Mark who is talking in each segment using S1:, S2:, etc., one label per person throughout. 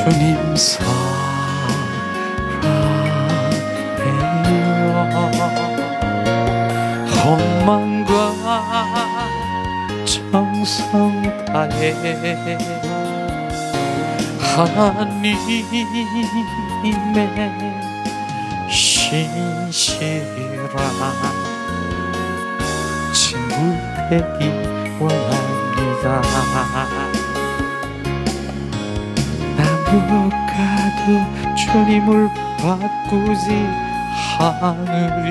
S1: 주님 사랑해요. 헌만과 정성 다해 하나님의 신실한 친구 되기 원합니다. 나무가도 주님을 바꾸지 않으리,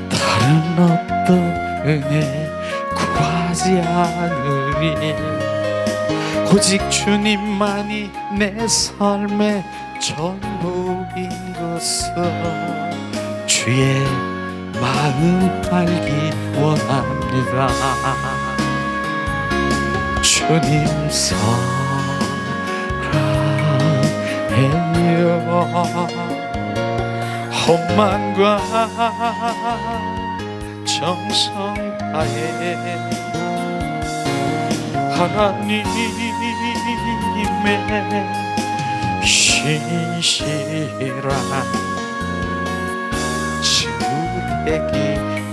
S1: 다른 어떤 은혜 구하지 않으리. 오직 주님만이 내 삶의 전부인 것을 주의 마음 알기 원합니다. 주님 사랑해요. 헌만과 정성 다해 하나님의 신실한 친구 되기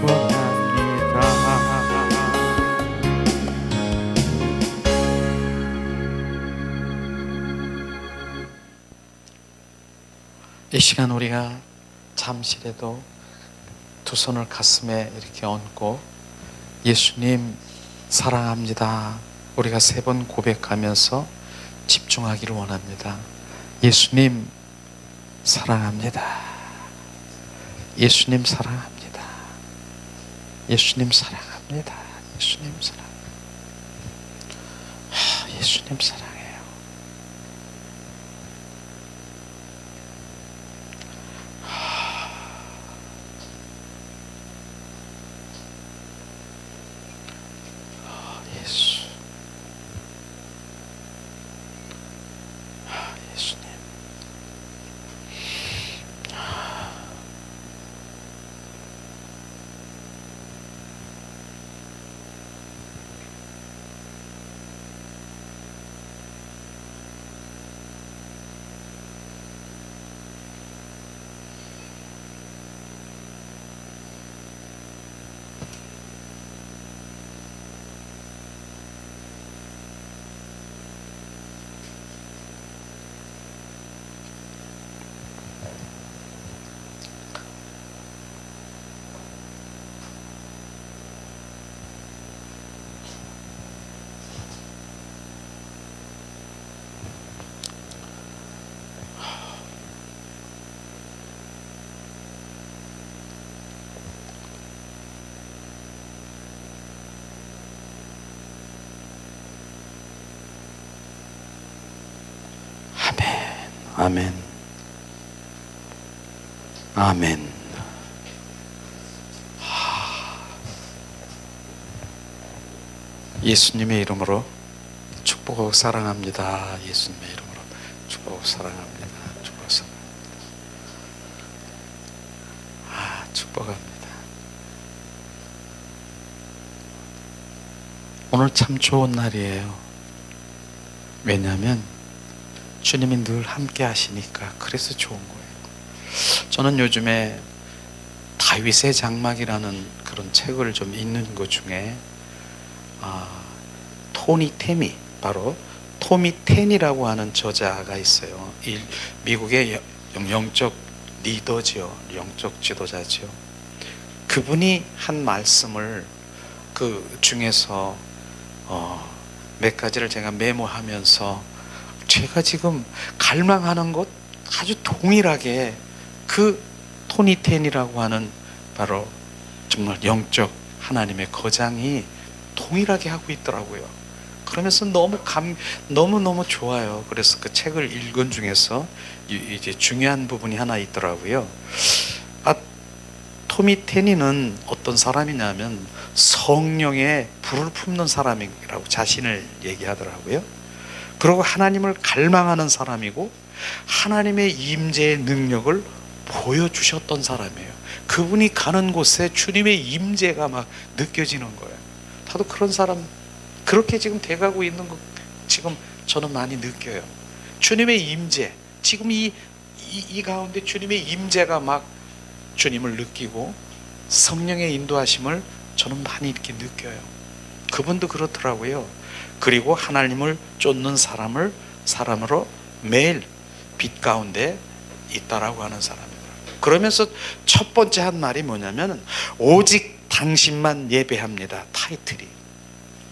S1: 원합니다. 이 시간 우리가 잠시라도 두 손을 가슴에 이렇게 얹고 예수님 사랑합니다, 우리가 3번 고백하면서 집중하기를 원합니다. 예수님 사랑합니다. 예수님 사랑합니다. 예수님 사랑합니다. 예수님 사랑합니다. 예수님 사랑해요. 예수. 예수님. 아멘. 아멘. 예수님의 이름으로 축복하고 사랑합니다. 예수님의 이름으로 축복하고 사랑합니다. 축복하고 사랑합니다. 축복합니다. 오늘 참 좋은 날이에요. 왜냐하면 주님이 늘 함께 하시니까 그래서 좋은 거예요. 저는 요즘에 다윗의 장막이라는 그런 책을 좀 읽는 것 중에 토니 테미, 바로 토미 텐이라고 하는 저자가 있어요. 미국의 영적 리더지요, 영적 지도자지요. 그분이 한 말씀을 그 중에서 몇 가지를 제가 메모하면서 제가 지금 갈망하는 것 아주 동일하게 그 토니 텐이라고 하는 바로 정말 영적 하나님의 거장이 동일하게 하고 있더라고요. 그러면서 너무너무 좋아요. 그래서 그 책을 읽은 중에서 이제 중요한 부분이 하나 있더라고요. 토미 테니는 어떤 사람이냐면 성령의 불을 품는 사람이라고 자신을 얘기하더라고요. 그리고 하나님을 갈망하는 사람이고 하나님의 임재의 능력을 보여주셨던 사람이에요. 그분이 가는 곳에 주님의 임재가 막 느껴지는 거예요. 다들 그런 사람, 그렇게 지금 돼가고 있는 거 지금 저는 많이 느껴요. 주님의 임재, 지금 이 가운데 주님의 임재가 막 주님을 느끼고 성령의 인도하심을 저는 많이 이렇게 느껴요. 그분도 그렇더라고요. 그리고 하나님을 쫓는 사람으로 매일 빛 가운데 있다라고 하는 사람이더라고요. 그러면서 첫 번째 한 말이 뭐냐면 오직 당신만 예배합니다. 타이틀이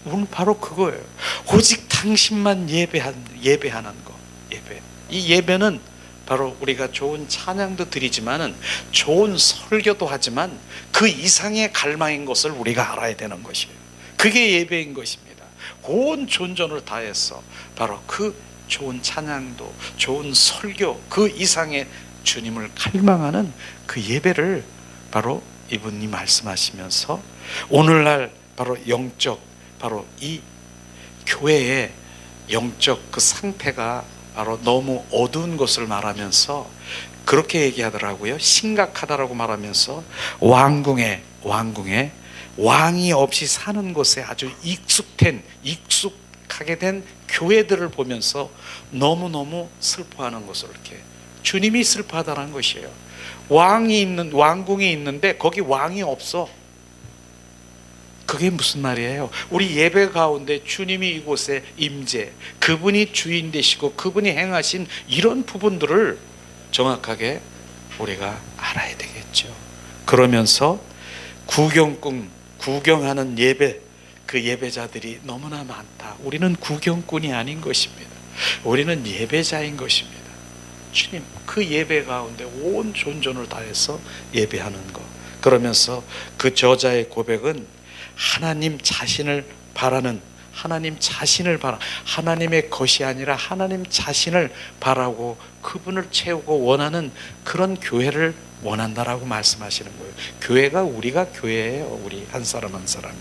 S1: 오늘 바로 그거예요. 오직 당신만 예배하는 거. 예배. 이 예배는 바로 우리가 좋은 찬양도 드리지만은 좋은 설교도 하지만 그 이상의 갈망인 것을 우리가 알아야 되는 것이에요. 그게 예배인 것입니다. 온 존전을 다해서 바로 그 좋은 찬양도 좋은 설교 그 이상의 주님을 갈망하는 그 예배를 바로 이분이 말씀하시면서 오늘날 바로 영적 바로 이 교회의 영적 그 상태가 바로 너무 어두운 것을 말하면서 그렇게 얘기하더라고요. 심각하다라고 말하면서 왕궁에 왕이 없이 사는 곳에 아주 익숙하게 된 교회들을 보면서 너무너무 슬퍼하는 것을 이렇게 주님이 슬퍼하다는 것이에요. 왕궁이 있는데 거기 왕이 없어. 그게 무슨 말이에요? 우리 예배 가운데 주님이 이곳에 임재, 그분이 주인 되시고 그분이 행하신 이런 부분들을 정확하게 우리가 알아야 되겠죠. 그러면서 구경하는 예배, 그 예배자들이 너무나 많다. 우리는 구경꾼이 아닌 것입니다. 우리는 예배자인 것입니다. 주님, 그 예배 가운데 온 존전을 다해서 예배하는 것. 그러면서 그 저자의 고백은 하나님 자신을 바라는 하나님의 것이 아니라 하나님 자신을 바라고 그분을 채우고 원하는 그런 교회를 원한다라고 말씀하시는 거예요. 교회가 우리가 교회예요. 우리 한 사람 한 사람이.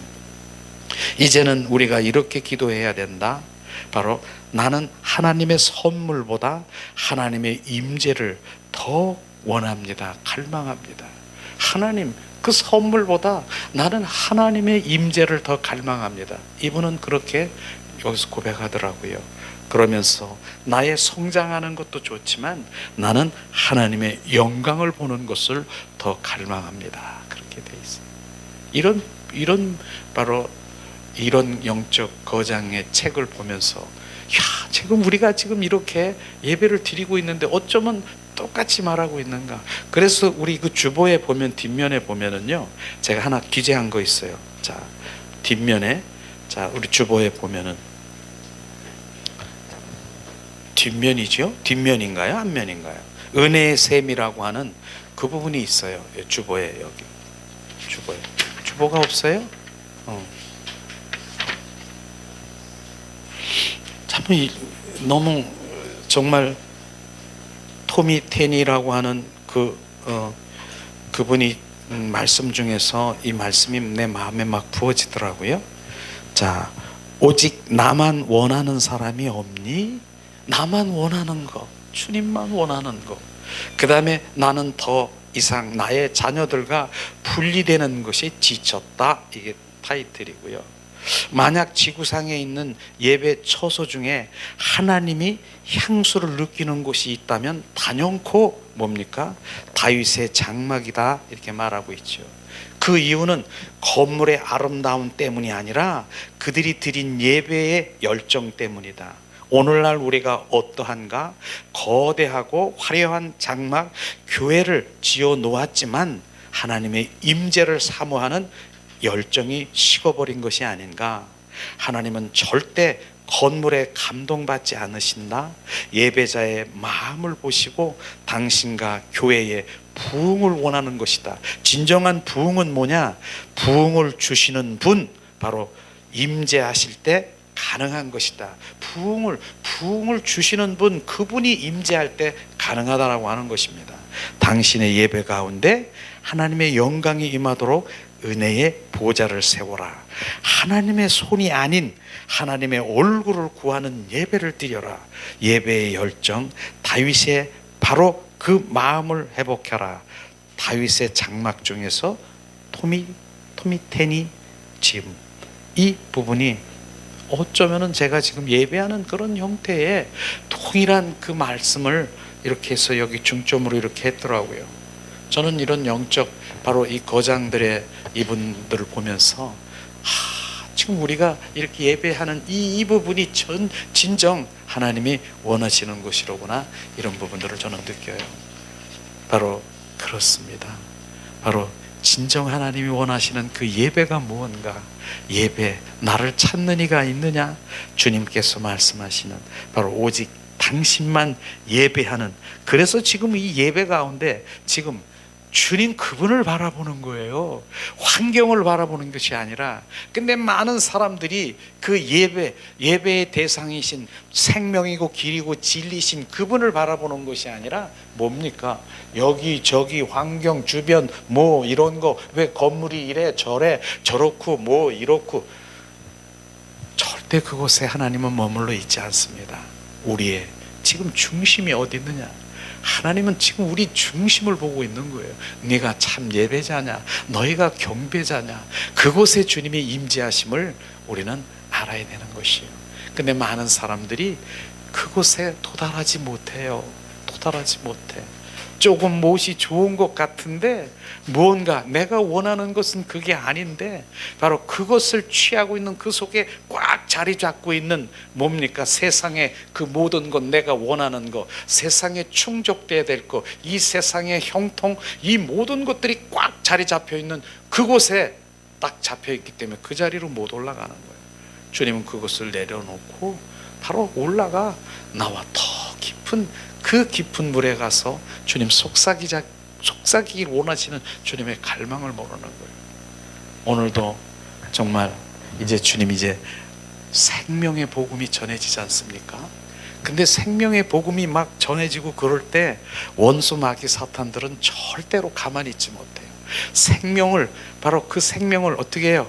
S1: 이제는 우리가 이렇게 기도해야 된다. 바로 나는 하나님의 선물보다 하나님의 임재를 더 원합니다. 갈망합니다. 하나님 그 선물보다 나는 하나님의 임재를 더 갈망합니다. 이분은 그렇게 여기서 고백하더라고요. 그러면서 나의 성장하는 것도 좋지만 나는 하나님의 영광을 보는 것을 더 갈망합니다. 그렇게 돼 있어요. 이런 영적 거장의 책을 보면서 지금 우리가 지금 이렇게 예배를 드리고 있는데 어쩌면 똑같이 말하고 있는가. 그래서 우리 그 주보에 보면 뒷면에 보면은요, 제가 하나 기재한 거 있어요. 자, 뒷면에, 자, 우리 주보에 보면은 뒷면이죠? 뒷면인가요? 앞면인가요? 은혜의 셈이라고 하는 그 부분이 있어요. 주보에, 여기 주보에. 주보가 없어요? 참 너무 정말 토미 테니라고 하는 그분이 말씀 중에서 이 말씀이 내 마음에 막 부어지더라고요. 자, 오직 나만 원하는 사람이 없니? 나만 원하는 거, 주님만 원하는 거. 그 다음에 나는 더 이상 나의 자녀들과 분리되는 것이 지쳤다. 이게 타이틀이고요. 만약 지구상에 있는 예배 처소 중에 하나님이 향수를 느끼는 곳이 있다면 단연코 뭡니까? 다윗의 장막이다. 이렇게 말하고 있죠. 그 이유는 건물의 아름다움 때문이 아니라 그들이 드린 예배의 열정 때문이다. 오늘날 우리가 어떠한가? 거대하고 화려한 장막 교회를 지어 놓았지만 하나님의 임재를 사모하는 열정이 식어버린 것이 아닌가. 하나님은 절대 건물에 감동받지 않으신다. 예배자의 마음을 보시고 당신과 교회의 부흥을 원하는 것이다. 진정한 부흥은 뭐냐? 부흥을 주시는 분, 바로 임재하실 때 가능한 것이다. 부흥을 주시는 분, 그분이 임재할 때 가능하다라고 하는 것입니다. 당신의 예배 가운데 하나님의 영광이 임하도록 은혜의 보좌를 세워라. 하나님의 손이 아닌 하나님의 얼굴을 구하는 예배를 드려라. 예배의 열정, 다윗의 바로 그 마음을 회복해라. 다윗의 장막 중에서 토미테니 지음, 이 부분이 어쩌면은 제가 지금 예배하는 그런 형태의 동일한 그 말씀을 이렇게 해서 여기 중점으로 이렇게 했더라고요. 저는 이런 영적 바로 이 거장들의 이분들을 보면서 지금 우리가 이렇게 예배하는 이 부분이 진정 하나님이 원하시는 것이로구나, 이런 부분들을 저는 느껴요. 바로 그렇습니다. 바로 진정 하나님이 원하시는 그 예배가 무언가, 예배, 나를 찾는 이가 있느냐, 주님께서 말씀하시는 바로 오직 당신만 예배하는, 그래서 지금 이 예배 가운데 지금 주님 그분을 바라보는 거예요. 환경을 바라보는 것이 아니라. 근데 많은 사람들이 그 예배의 대상이신 생명이고 길이고 진리신 그분을 바라보는 것이 아니라 뭡니까? 여기저기 환경 주변 뭐 이런 거, 왜 건물이 이래 저래 저렇고 뭐 이렇고, 절대 그곳에 하나님은 머물러 있지 않습니다. 우리의 지금 중심이 어디 있느냐? 하나님은 지금 우리 중심을 보고 있는 거예요. 네가 참 예배자냐, 너희가 경배자냐, 그곳에 주님의 임재하심을 우리는 알아야 되는 것이에요. 근데 많은 사람들이 그곳에 도달하지 못해요. 도달하지 못해. 조금 못이 좋은 것 같은데 무언가 내가 원하는 것은 그게 아닌데, 바로 그것을 취하고 있는 그 속에 꽉 자리 잡고 있는 뭡니까? 세상의 그 모든 것, 내가 원하는 것, 세상에 충족돼야 될 것, 이 세상의 형통, 이 모든 것들이 꽉 자리 잡혀 있는 그곳에 딱 잡혀 있기 때문에 그 자리로 못 올라가는 거예요. 주님은 그것을 내려놓고 바로 올라가 나와 더 깊은 그 깊은 물에 가서 주님 속삭이길 원하시는 주님의 갈망을 모르는 거예요. 오늘도 정말 이제 주님 이제 생명의 복음이 전해지지 않습니까? 근데 생명의 복음이 막 전해지고 그럴 때 원수 마귀 사탄들은 절대로 가만히 있지 못해요. 생명을, 바로 그 생명을 어떻게 해요?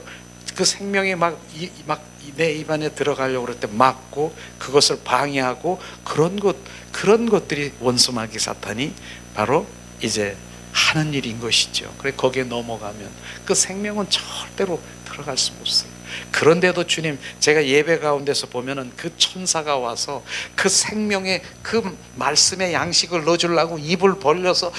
S1: 그 생명이 막 내 입안에 들어가려고 그럴 때 막고 그것을 방해하고, 그런 것들이 원수 마귀 사탄이 바로 이제 하는 일인 것이죠. 그래 거기에 넘어가면 그 생명은 절대로 들어갈 수 없어요. 그런데도 주님, 제가 예배 가운데서 보면은 그 천사가 와서 그 생명의 그 말씀의 양식을 넣어주려고 입을 벌려서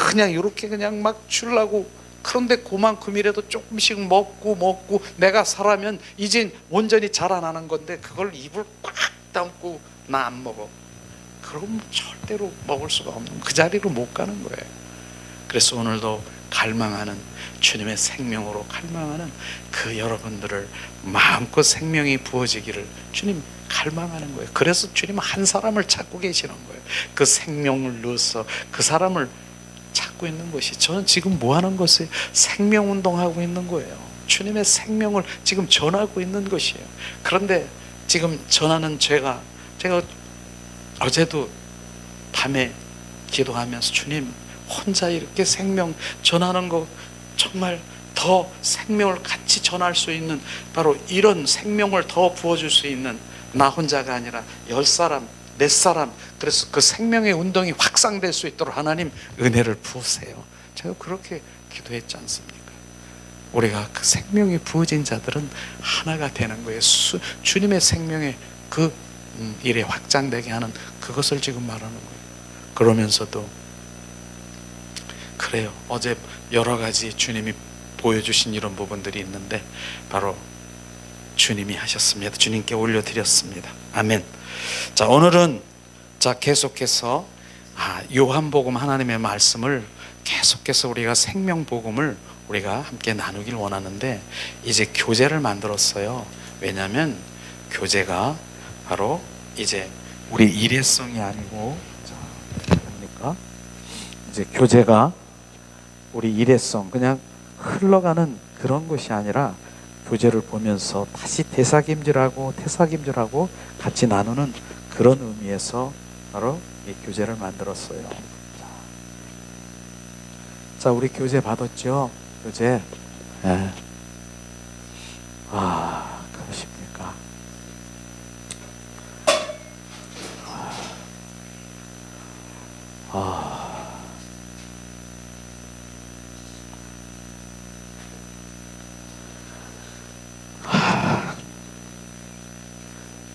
S1: 그냥 이렇게 그냥 막 주려고, 그런데 그만큼이라도 조금씩 먹고 내가 살아면 이제 온전히 자라나는 건데 그걸 입을 꽉 담고 나 안 먹어. 그럼 절대로 먹을 수가 없는, 그 자리로 못 가는 거예요. 그래서 오늘도 갈망하는, 주님의 생명으로 갈망하는 그 여러분들을 마음껏 생명이 부어지기를 주님 갈망하는 거예요. 그래서 주님은 한 사람을 찾고 계시는 거예요. 그 생명을 넣어서 그 사람을 찾고 있는 것이, 저는 지금 뭐 하는 것이에요? 생명 운동하고 있는 거예요. 주님의 생명을 지금 전하고 있는 것이에요. 그런데 지금 전하는 제가 어제도 밤에 기도하면서 주님, 혼자 이렇게 생명 전하는 거 정말 더 생명을 같이 전할 수 있는, 바로 이런 생명을 더 부어줄 수 있는, 나 혼자가 아니라 10사람 4사람, 그래서 그 생명의 운동이 확산될 수 있도록 하나님 은혜를 부으세요. 제가 그렇게 기도했지 않습니까? 우리가 그 생명이 부어진 자들은 하나가 되는 거예요. 주님의 생명의 그 일에 확장되게 하는 그것을 지금 말하는 거예요. 그러면서도 그래요. 어제 여러 가지 주님이 보여주신 이런 부분들이 있는데 바로 주님이 하셨습니다. 주님께 올려드렸습니다. 아멘. 자, 오늘은 계속해서 요한복음 하나님의 말씀을 계속해서 우리가 생명복음을 우리가 함께 나누길 원하는데, 이제 교재를 만들었어요. 왜냐하면 교재가 바로 이제 우리 일회성이 아니고, 뭡니까? 이제 교재가 우리 일회성, 그냥 흘러가는 그런 것이 아니라 교재를 보면서 다시 되새김질하고 같이 나누는 그런 의미에서 바로 이 교재를 만들었어요. 자, 우리 교재 받았죠? 교재. 네. 그러십니까?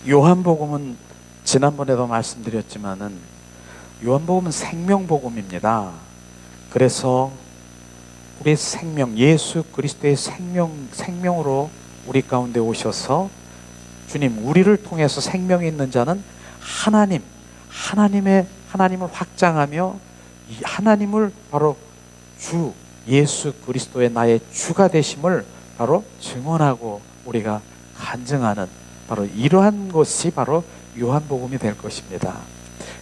S1: 요한복음은 지난번에도 말씀드렸지만은 요한복음은 생명복음입니다. 그래서 우리 생명, 예수 그리스도의 생명으로 우리 가운데 오셔서 주님, 우리를 통해서 생명이 있는 자는 하나님을 확장하며 이 하나님을 바로 주 예수 그리스도의 나의 주가 되심을 바로 증언하고 우리가 간증하는 바로 이러한 것이 바로 요한복음이 될 것입니다.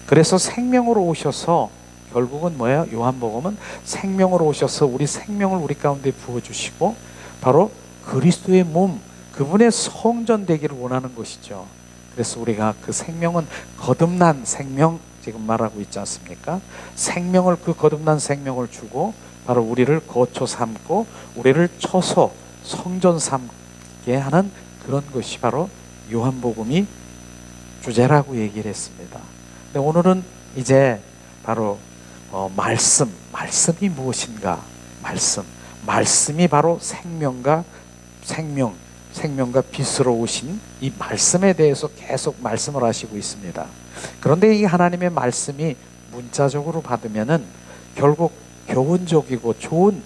S1: 그래서 생명으로 오셔서 결국은 뭐예요? 요한복음은 생명으로 오셔서 우리 생명을 우리 가운데 부어주시고 바로 그리스도의 몸, 그분의 성전 되기를 원하는 것이죠. 그래서 우리가 그 생명은 거듭난 생명, 지금 말하고 있지 않습니까? 생명을, 그 거듭난 생명을 주고 바로 우리를 거처 삼고 우리를 쳐서 성전 삼게 하는 그런 것이 바로 요한복음이 주제라고 얘기를 했습니다. 근데 오늘은 이제 바로 말씀이 무엇인가? 말씀이 바로 생명과 빛으로 오신 이 말씀에 대해서 계속 말씀을 하시고 있습니다. 그런데 이 하나님의 말씀이 문자적으로 받으면은 결국 교훈적이고 좋은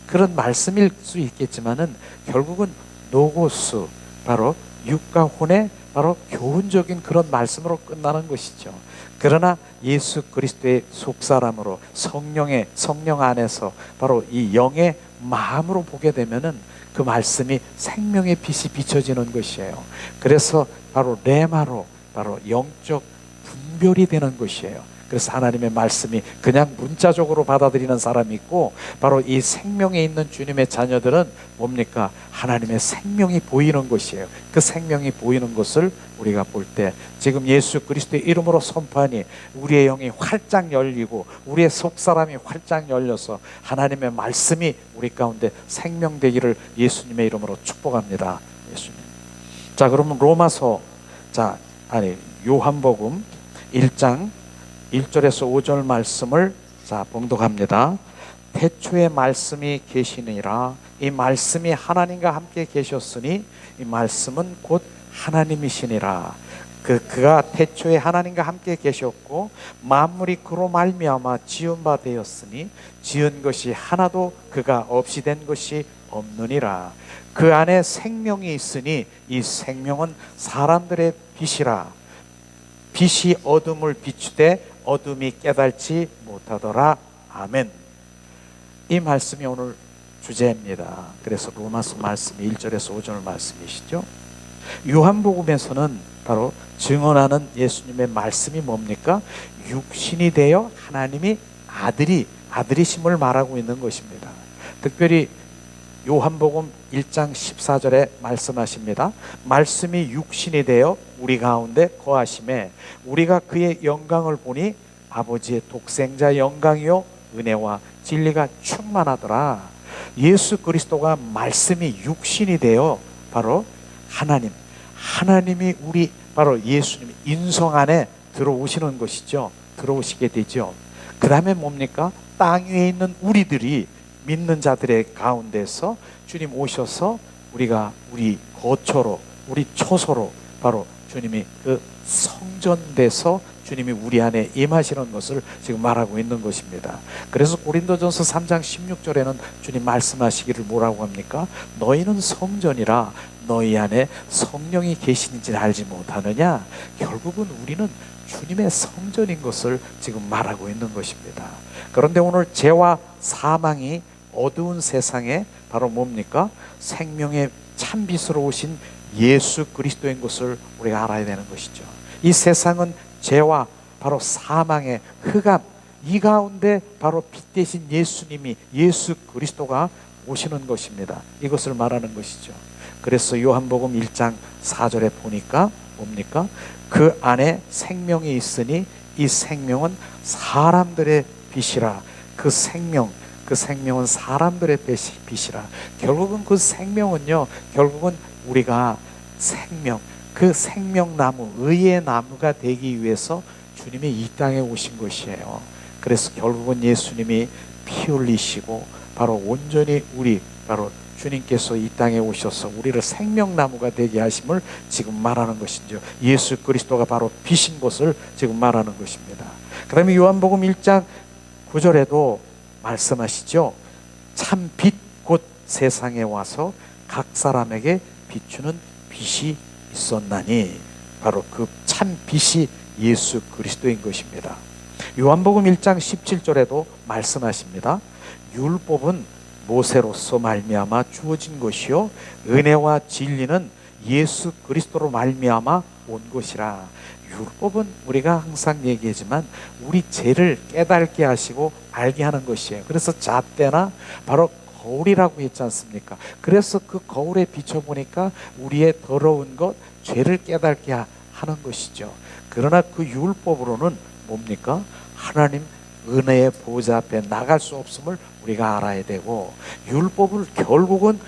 S1: 그런 말씀일 수 있겠지만은 결국은 노고스, 바로 육과 혼의 바로 교훈적인 그런 말씀으로 끝나는 것이죠. 그러나 예수 그리스도의 속사람으로 성령 안에서 바로 이 영의 마음으로 보게 되면은 그 말씀이 생명의 빛이 비춰지는 것이에요. 그래서 바로 레마로 바로 영적 분별이 되는 것이에요. 그래서 하나님의 말씀이 그냥 문자적으로 받아들이는 사람이 있고 바로 이 생명에 있는 주님의 자녀들은 뭡니까? 하나님의 생명이 보이는 것이에요. 그 생명이 보이는 것을 우리가 볼 때 지금 예수 그리스도의 이름으로 선포하니 우리의 영이 활짝 열리고 우리의 속사람이 활짝 열려서 하나님의 말씀이 우리 가운데 생명되기를 예수님의 이름으로 축복합니다. 예수님. 자, 그러면 요한복음 1장 1절에서 5절 말씀을 봉독합니다. 태초에 말씀이 계시니라. 이 말씀이 하나님과 함께 계셨으니 이 말씀은 곧 하나님이시니라. 그가 태초에 하나님과 함께 계셨고 만물이 그로 말미암아 지은 바 되었으니 지은 것이 하나도 그가 없이 된 것이 없느니라. 그 안에 생명이 있으니 이 생명은 사람들의 빛이라. 빛이 어둠을 비추되 어둠이 깨달지 못하더라. 아멘. 이 말씀이 오늘 주제입니다. 그래서 로마서 말씀이 1절에서 5절 말씀이시죠. 요한복음에서는 바로 증언하는 예수님의 말씀이 뭡니까? 육신이 되어 하나님이 아들이심을 말하고 있는 것입니다. 특별히 요한복음 1장 14절에 말씀하십니다. 말씀이 육신이 되어 우리 가운데 거하심에 우리가 그의 영광을 보니 아버지의 독생자 영광이요 은혜와 진리가 충만하더라. 예수 그리스도가 말씀이 육신이 되어 바로 하나님이 우리 바로 예수님 인성 안에 들어오시는 것이죠. 들어오시게 되죠. 그 다음에 뭡니까? 땅 위에 있는 우리들이 믿는 자들의 가운데서 주님 오셔서 우리 거처로, 우리 초소로 바로 주님이 그 성전돼서 주님이 우리 안에 임하시는 것을 지금 말하고 있는 것입니다. 그래서 고린도전서 3장 16절에는 주님 말씀하시기를 뭐라고 합니까? 너희는 성전이라 너희 안에 성령이 계시는지 알지 못하느냐? 결국은 우리는 주님의 성전인 것을 지금 말하고 있는 것입니다. 그런데 오늘 죄와 사망이 어두운 세상에 바로 뭡니까? 생명의 참빛으로 오신 예수 그리스도인 것을 우리가 알아야 되는 것이죠. 이 세상은 죄와 바로 사망의 흑암, 이 가운데 바로 빛 대신 예수님이 예수 그리스도가 오시는 것입니다. 이것을 말하는 것이죠. 그래서 요한복음 1장 4절에 보니까 뭡니까? 그 안에 생명이 있으니 이 생명은 사람들의 빛이라. 그 생명은 사람들의 빛이라. 결국은 그 생명은요, 결국은 우리가 그 생명나무, 의의 나무가 되기 위해서 주님이 이 땅에 오신 것이에요. 그래서 결국은 예수님이 피 흘리시고 바로 온전히 바로
S2: 주님께서 이 땅에 오셔서 우리를 생명나무가 되게 하심을 지금 말하는 것이죠. 예수 그리스도가 바로 빛인 것을 지금 말하는 것입니다. 그 다음에 요한복음 1장 9절에도 말씀하시죠. 참 빛 곧 세상에 와서 각 사람에게 비추는 빛이 있었나니, 바로 그 참 빛이 예수 그리스도인 것입니다. 요한복음 1장 17절에도 말씀하십니다. 율법은 모세로서 말미암아 주어진 것이요 은혜와 진리는 예수 그리스도로 말미암아 온 것이라. 율법은 우리가 항상 얘기하지만 우리 죄를 깨닫게 하시고 알게 하는 것이에요. 그래서 잣대나 바로 거울이라고 했지 않습니까? 그래서 그 거울에 비춰보니까 우리의 더러운 것, 죄를 깨닫게 하는 것이죠. 그러나 그 율법으로는 뭡니까? 하나님 은혜의 보좌 앞에 나갈 수 없음을 우리가 알아야 되고, 율법을 결국은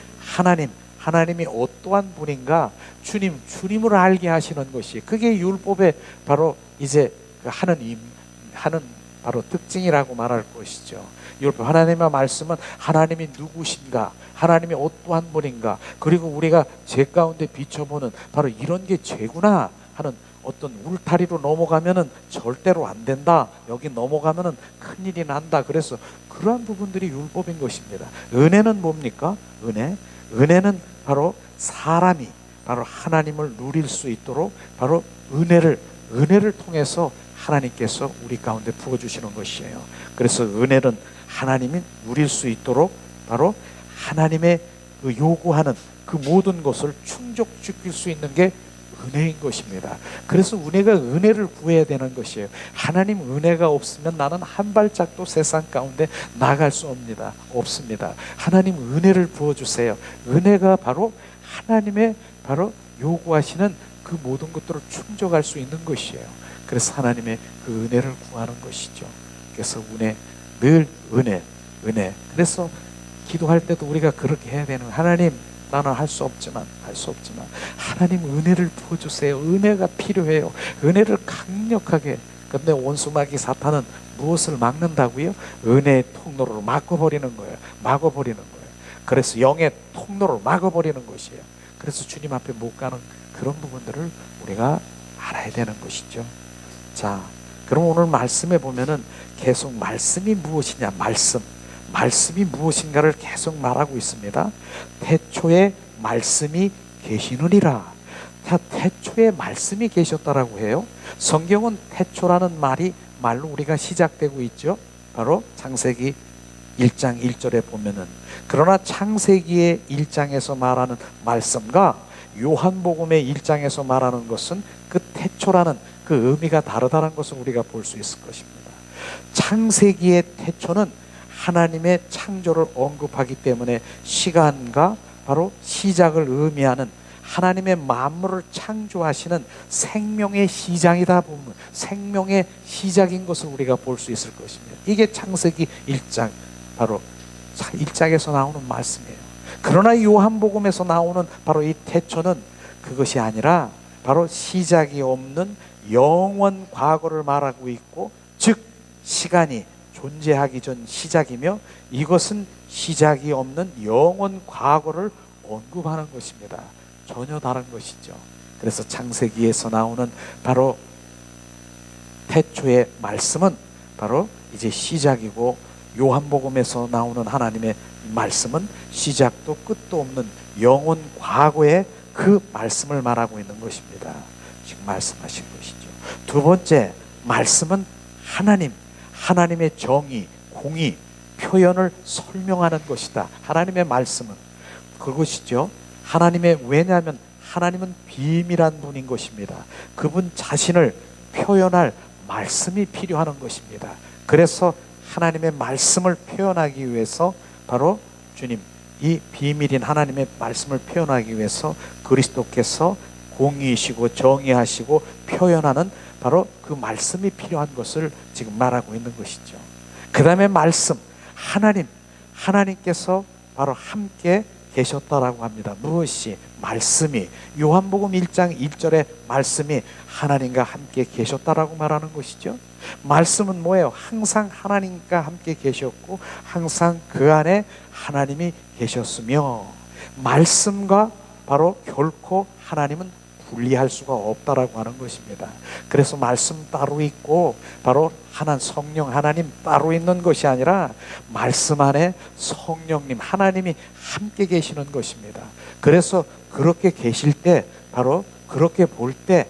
S2: 하나님이 어떠한 분인가, 주님을 알게 하시는 것이, 그게 율법의 바로 이제 하는 바로 특징이라고 말할 것이죠. 율법, 하나님의 말씀은 하나님이 누구신가, 하나님이 어떠한 분인가, 그리고 우리가 죄 가운데 비춰보는 바로 이런 게 죄구나 하는, 어떤 울타리로 넘어가면은 절대로 안 된다, 여기 넘어가면은 큰일이 난다, 그래서 그러한 부분들이 율법인 것입니다. 은혜는 뭡니까? 은혜는 바로 사람이 바로 하나님을 누릴 수 있도록 바로 은혜를 통해서 하나님께서 우리 가운데 부어주시는 것이에요. 그래서 은혜는 하나님이 누릴 수 있도록 바로 하나님의 그 요구하는 그 모든 것을 충족시킬 수 있는 게 은혜인 것입니다. 그래서 은혜를 구해야 되는 것이에요. 하나님 은혜가 없으면 나는 한 발짝도 세상 가운데 나갈 수 없습니다. 하나님 은혜를 부어주세요. 은혜가 바로 하나님의 바로 요구하시는 그 모든 것들을 충족할 수 있는 것이에요. 그래서 하나님의 그 은혜를 구하는 것이죠. 그래서 늘 은혜. 그래서 기도할 때도 우리가 그렇게 해야 되는 거예요. 하나님, 나는 할 수 없지만 하나님 은혜를 부어주세요. 은혜가 필요해요. 은혜를 강력하게. 근데 원수마귀 사탄은 무엇을 막는다고요? 은혜의 통로를 막아버리는 거예요. 그래서 영의 통로를 막아버리는 것이에요. 그래서 주님 앞에 못 가는 그런 부분들을 우리가 알아야 되는 것이죠. 자, 그럼 오늘 말씀에 보면은 계속 말씀이 무엇이냐, 말씀이 무엇인가를 계속 말하고 있습니다. 태초에 말씀이 계시느니라. 자, 태초에 말씀이 계셨다라고 해요. 성경은 태초라는 말로 우리가 시작되고 있죠. 바로 창세기 1장 1절에 보면은, 그러나 창세기의 1장에서 말하는 말씀과 요한복음의 1장에서 말하는 것은 그 태초라는 그 의미가 다르다는 것을 우리가 볼 수 있을 것입니다. 창세기의 태초는 하나님의 창조를 언급하기 때문에 시간과 바로 시작을 의미하는 하나님의 만물을 창조하시는 생명의 시작이다 보면 생명의 시작인 것을 우리가 볼 수 있을 것입니다. 이게 창세기 1장, 바로 1장에서 나오는 말씀이에요. 그러나 요한복음에서 나오는 바로 이 태초는 그것이 아니라 바로 시작이 없는 영원 과거를 말하고 있고, 즉 시간이 존재하기 전 시작이며, 이것은 시작이 없는 영원 과거를 언급하는 것입니다. 전혀 다른 것이죠. 그래서 창세기에서 나오는 바로 태초의 말씀은 바로 이제 시작이고, 요한복음에서 나오는 하나님의 말씀은 시작도 끝도 없는 영원 과거의 그 말씀을 말하고 있는 것입니다. 지금 말씀하신 것이죠. 두 번째, 말씀은 하나님의 정의, 공의, 표현을 설명하는 것이다. 하나님의 말씀은 그것이죠. 왜냐하면 하나님은 비밀한 분인 것입니다. 그분 자신을 표현할 말씀이 필요한 것입니다. 그래서 하나님의 말씀을 표현하기 위해서 바로 주님, 이 비밀인 하나님의 말씀을 표현하기 위해서 그리스도께서 공의이시고 정의하시고 표현하는 바로 그 말씀이 필요한 것을 지금 말하고 있는 것이죠. 그 다음에 말씀, 하나님께서 바로 함께 계셨다라고 합니다. 무엇이? 말씀이. 요한복음 1장 1절에 말씀이 하나님과 함께 계셨다라고 말하는 것이죠. 말씀은 뭐예요? 항상 하나님과 함께 계셨고 항상 그 안에 하나님이 계셨으며, 말씀과 바로 결코 하나님은 분리할 수가 없다라고 하는 것입니다. 그래서 말씀 따로 있고 바로 성령 하나님 따로 있는 것이 아니라 말씀 안에 성령님 하나님이 함께 계시는 것입니다. 그래서 그렇게 계실 때 바로 그렇게 볼 때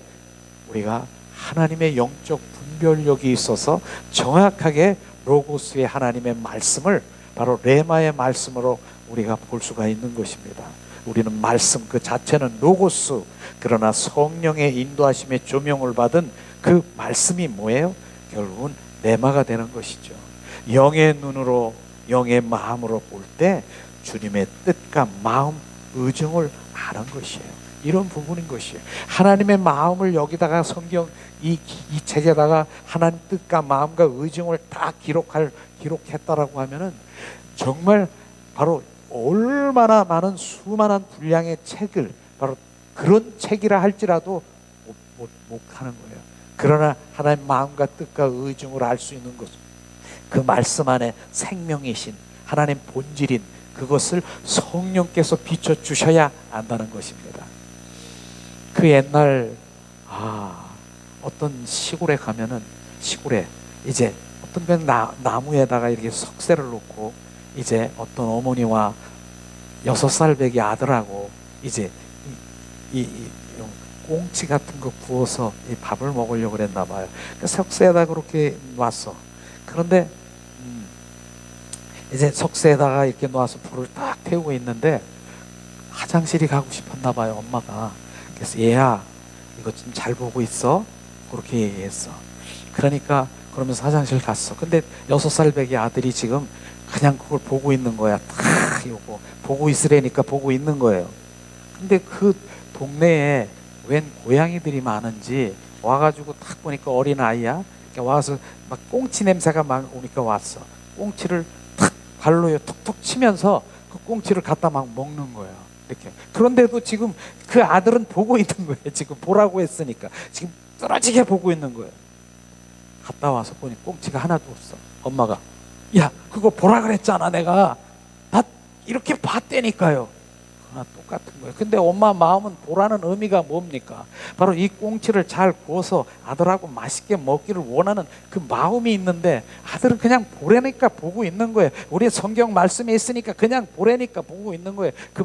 S2: 우리가 하나님의 영적 분별력이 있어서 정확하게 로고스의 하나님의 말씀을 바로 레마의 말씀으로 우리가 볼 수가 있는 것입니다. 우리는 말씀 그 자체는 로고스, 그러나 성령의 인도하심의 조명을 받은 그 말씀이 뭐예요? 결국은 레마가 되는 것이죠. 영의 눈으로 영의 마음으로 볼 때 주님의 뜻과 마음, 의정을 아는 것이에요. 이런 부분인 것이에요. 하나님의 마음을 여기다가 성경 이 책에다가 하나님 뜻과 마음과 의정을 다 기록했다라고 하면은 정말 바로 얼마나 많은 수많은 분량의 책을 바로 그런 책이라 할지라도 못 하는 거예요. 그러나 하나님 마음과 뜻과 의중을 알 수 있는 것은 그 말씀 안에 생명이신 하나님 본질인 그것을 성령께서 비춰주셔야 안다는 것입니다. 그 옛날 어떤 시골에 가면은 시골에 이제 어떤 그 나무에다가 이렇게 석쇠를 놓고 이제 어떤 어머니와 6살 배기 아들하고 이제 이 꽁치 같은 거 구워서 이 밥을 먹으려고 그랬나 봐요. 그 석쇠에다 그렇게 놨어. 그런데 이제 석쇠에다가 이렇게 놔서 불을 딱 태우고 있는데 화장실이 가고 싶었나 봐요, 엄마가. 그래서 얘야, 이거 좀 잘 보고 있어. 그렇게 얘기했어. 그러니까 그러면서 화장실 갔어. 근데 6살 배기 아들이 지금 그냥 그걸 보고 있는 거야. 딱 이거 보고 있으라니까 보고 있는 거예요. 근데 그 동네에 웬 고양이들이 많은지 와가지고 딱 보니까 어린 아이야. 와서 막 꽁치 냄새가 막 오니까 왔어. 꽁치를 탁 발로 톡톡 치면서 그 꽁치를 갖다 막 먹는 거예요. 이렇게. 그런데도 지금 그 아들은 보고 있는 거예요. 지금 보라고 했으니까 지금 떨어지게 보고 있는 거예요. 갔다 와서 보니 꽁치가 하나도 없어. 엄마가 야, 그거 보라 그랬잖아. 내가 나 이렇게 봤다니까요. 그거나 똑같은 거예요. 근데 엄마 마음은 보라는 의미가 뭡니까? 바로 이 꽁치를 잘 구워서 아들하고 맛있게 먹기를 원하는 그 마음이 있는데 아들은 그냥 보라니까 보고 있는 거예요. 우리 성경 말씀에 있으니까 그냥 보라니까 보고 있는 거예요. 그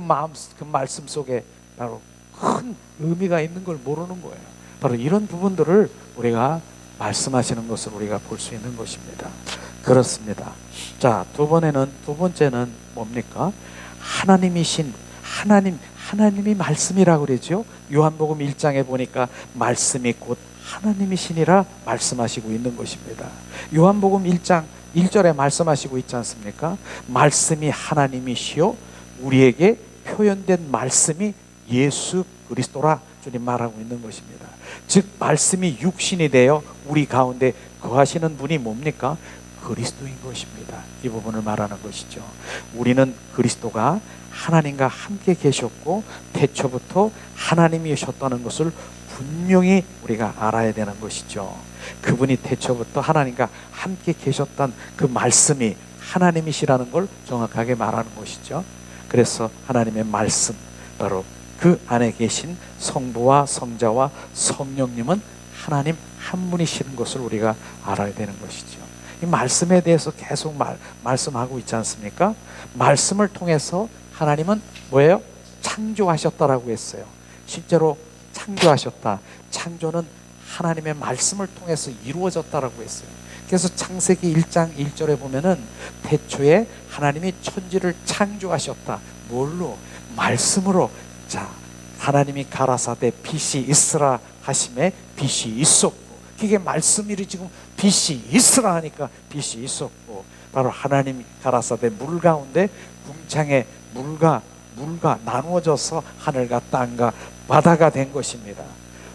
S2: 말씀 속에 바로 큰 의미가 있는 걸 모르는 거예요. 바로 이런 부분들을 우리가 말씀하시는 것을 우리가 볼 수 있는 것입니다. 그렇습니다. 자, 두 번째는 뭡니까? 하나님이 말씀이라고 그러죠. 요한복음 1장에 보니까 말씀이 곧 하나님이시니라 말씀하시고 있는 것입니다. 요한복음 1장 1절에 말씀하시고 있지 않습니까? 말씀이 하나님이시요 우리에게 표현된 말씀이 예수 그리스도라 주님 말하고 있는 것입니다. 즉 말씀이 육신이 되어 우리 가운데 거하시는 분이 뭡니까? 그리스도인 것입니다. 이 부분을 말하는 것이죠. 우리는 그리스도가 하나님과 함께 계셨고 태초부터 하나님이셨다는 것을 분명히 우리가 알아야 되는 것이죠. 그분이 태초부터 하나님과 함께 계셨던 그 말씀이 하나님이시라는 걸 정확하게 말하는 것이죠. 그래서 하나님의 말씀, 바로 그 안에 계신 성부와 성자와 성령님은 하나님 한 분이시는 것을 우리가 알아야 되는 것이죠. 이 말씀에 대해서 계속 말씀하고 있지 않습니까? 말씀을 통해서 하나님은 뭐예요? 창조하셨다라고 했어요. 실제로 창조하셨다. 창조는 하나님의 말씀을 통해서 이루어졌다라고 했어요. 그래서 창세기 1장 1절에 보면은 태초에 하나님이 천지를 창조하셨다. 뭘로? 말씀으로. 자, 하나님이 가라사대 빛이 있으라 하심에 빛이 있었고, 그게 말씀이리 지금 빛이 있으라 하니까 빛이 있었고, 바로 하나님이 가라사대 물 가운데 궁창에 물과 나누어져서 하늘과 땅과 바다가 된 것입니다.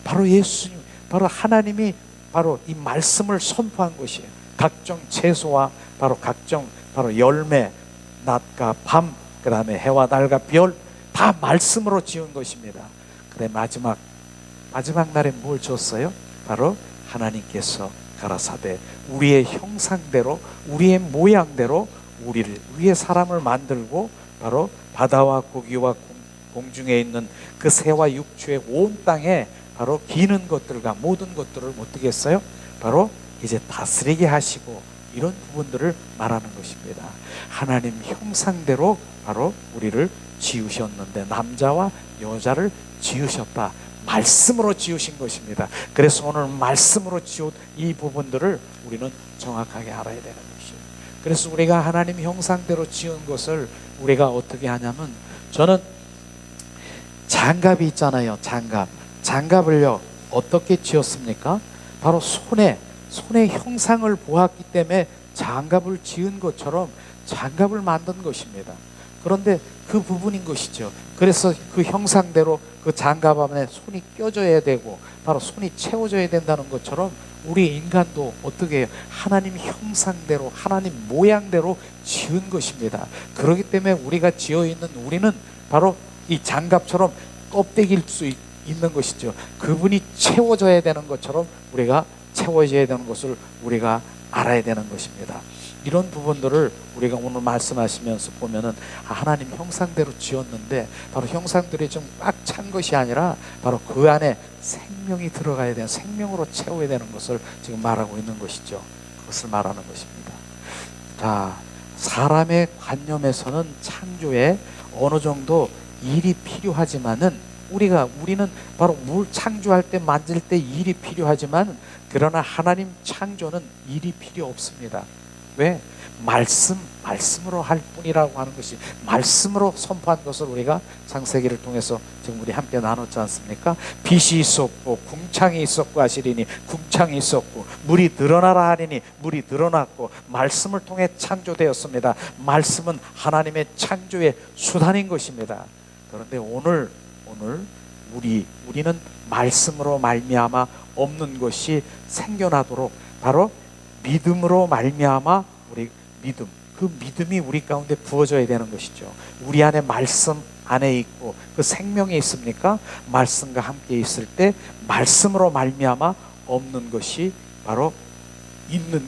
S2: 바로 예수님, 바로 하나님이 바로 이 말씀을 선포한 것이에요. 각종 채소와 바로 열매, 낮과 밤, 그 다음에 해와 달과 별 다 말씀으로 지은 것입니다. 그래 마지막 날에 뭘 줬어요? 바로 하나님께서 가라사대 우리의 형상대로 우리의 모양대로 우리의 사람을 만들고 바로 바다와 고기와 공중에 있는 그 새와 육추의 온 땅에 바로 기는 것들과 모든 것들을 어떻게 했어요? 바로 이제 다스리게 하시고 이런 부분들을 말하는 것입니다. 하나님 형상대로 바로 우리를 지으셨는데 남자와 여자를 지으셨다. 말씀으로 지으신 것입니다. 그래서 오늘 말씀으로 지은 이 부분들을 우리는 정확하게 알아야 되는 것이에요. 그래서 우리가 하나님 형상대로 지은 것을 우리가 어떻게 하냐면, 저는 장갑이 있잖아요. 장갑을요 어떻게 지었습니까? 바로 손의 형상을 보았기 때문에 장갑을 지은 것처럼 장갑을 만든 것입니다. 그런데 그 부분인 것이죠. 그래서 그 형상대로 그 장갑 안에 손이 껴져야 되고 바로 손이 채워져야 된다는 것처럼 우리 인간도 어떻게 해요? 하나님 형상대로 하나님 모양대로 지은 것입니다. 그렇기 때문에 우리가 지어 있는 우리는 바로 이 장갑처럼 껍데기일 수 있는 것이죠. 그분이 채워져야 되는 것처럼 우리가 채워져야 되는 것을 우리가 알아야 되는 것입니다. 이런 부분들을 우리가 오늘 말씀하시면서 보면은 하나님 형상대로 지었는데 바로 형상들이 좀 꽉 찬 것이 아니라 바로 그 안에 생명이 들어가야 되는, 생명으로 채워야 되는 것을 지금 말하고 있는 것이죠. 그것을 말하는 것입니다. 자, 사람의 관념에서는 창조에 어느 정도 일이 필요하지만은 우리는 바로 물 창조할 때 만질 때 일이 필요하지만 그러나 하나님 창조는 일이 필요 없습니다. 왜? 말씀으로 할 뿐이라고 하는 것이, 말씀으로 선포한 것을 우리가 창세기를 통해서 지금 우리 함께 나눴지 않습니까? 빛이 있었고 궁창이 있었고 하시리니 궁창이 있었고 물이 드러나라 하리니 물이 드러났고 말씀을 통해 창조되었습니다. 말씀은 하나님의 창조의 수단인 것입니다. 그런데 오늘 우리는 말씀으로 말미암아 없는 것이 생겨나도록 바로 믿음으로 말미암아 그 믿음이 우리 가운데 부어져야 되는 것이죠. 우리 안에 말씀 안에 있고 그 생명이 있습니까? 말씀과 함께 있을 때 말씀으로 말미암아 없는 것이 바로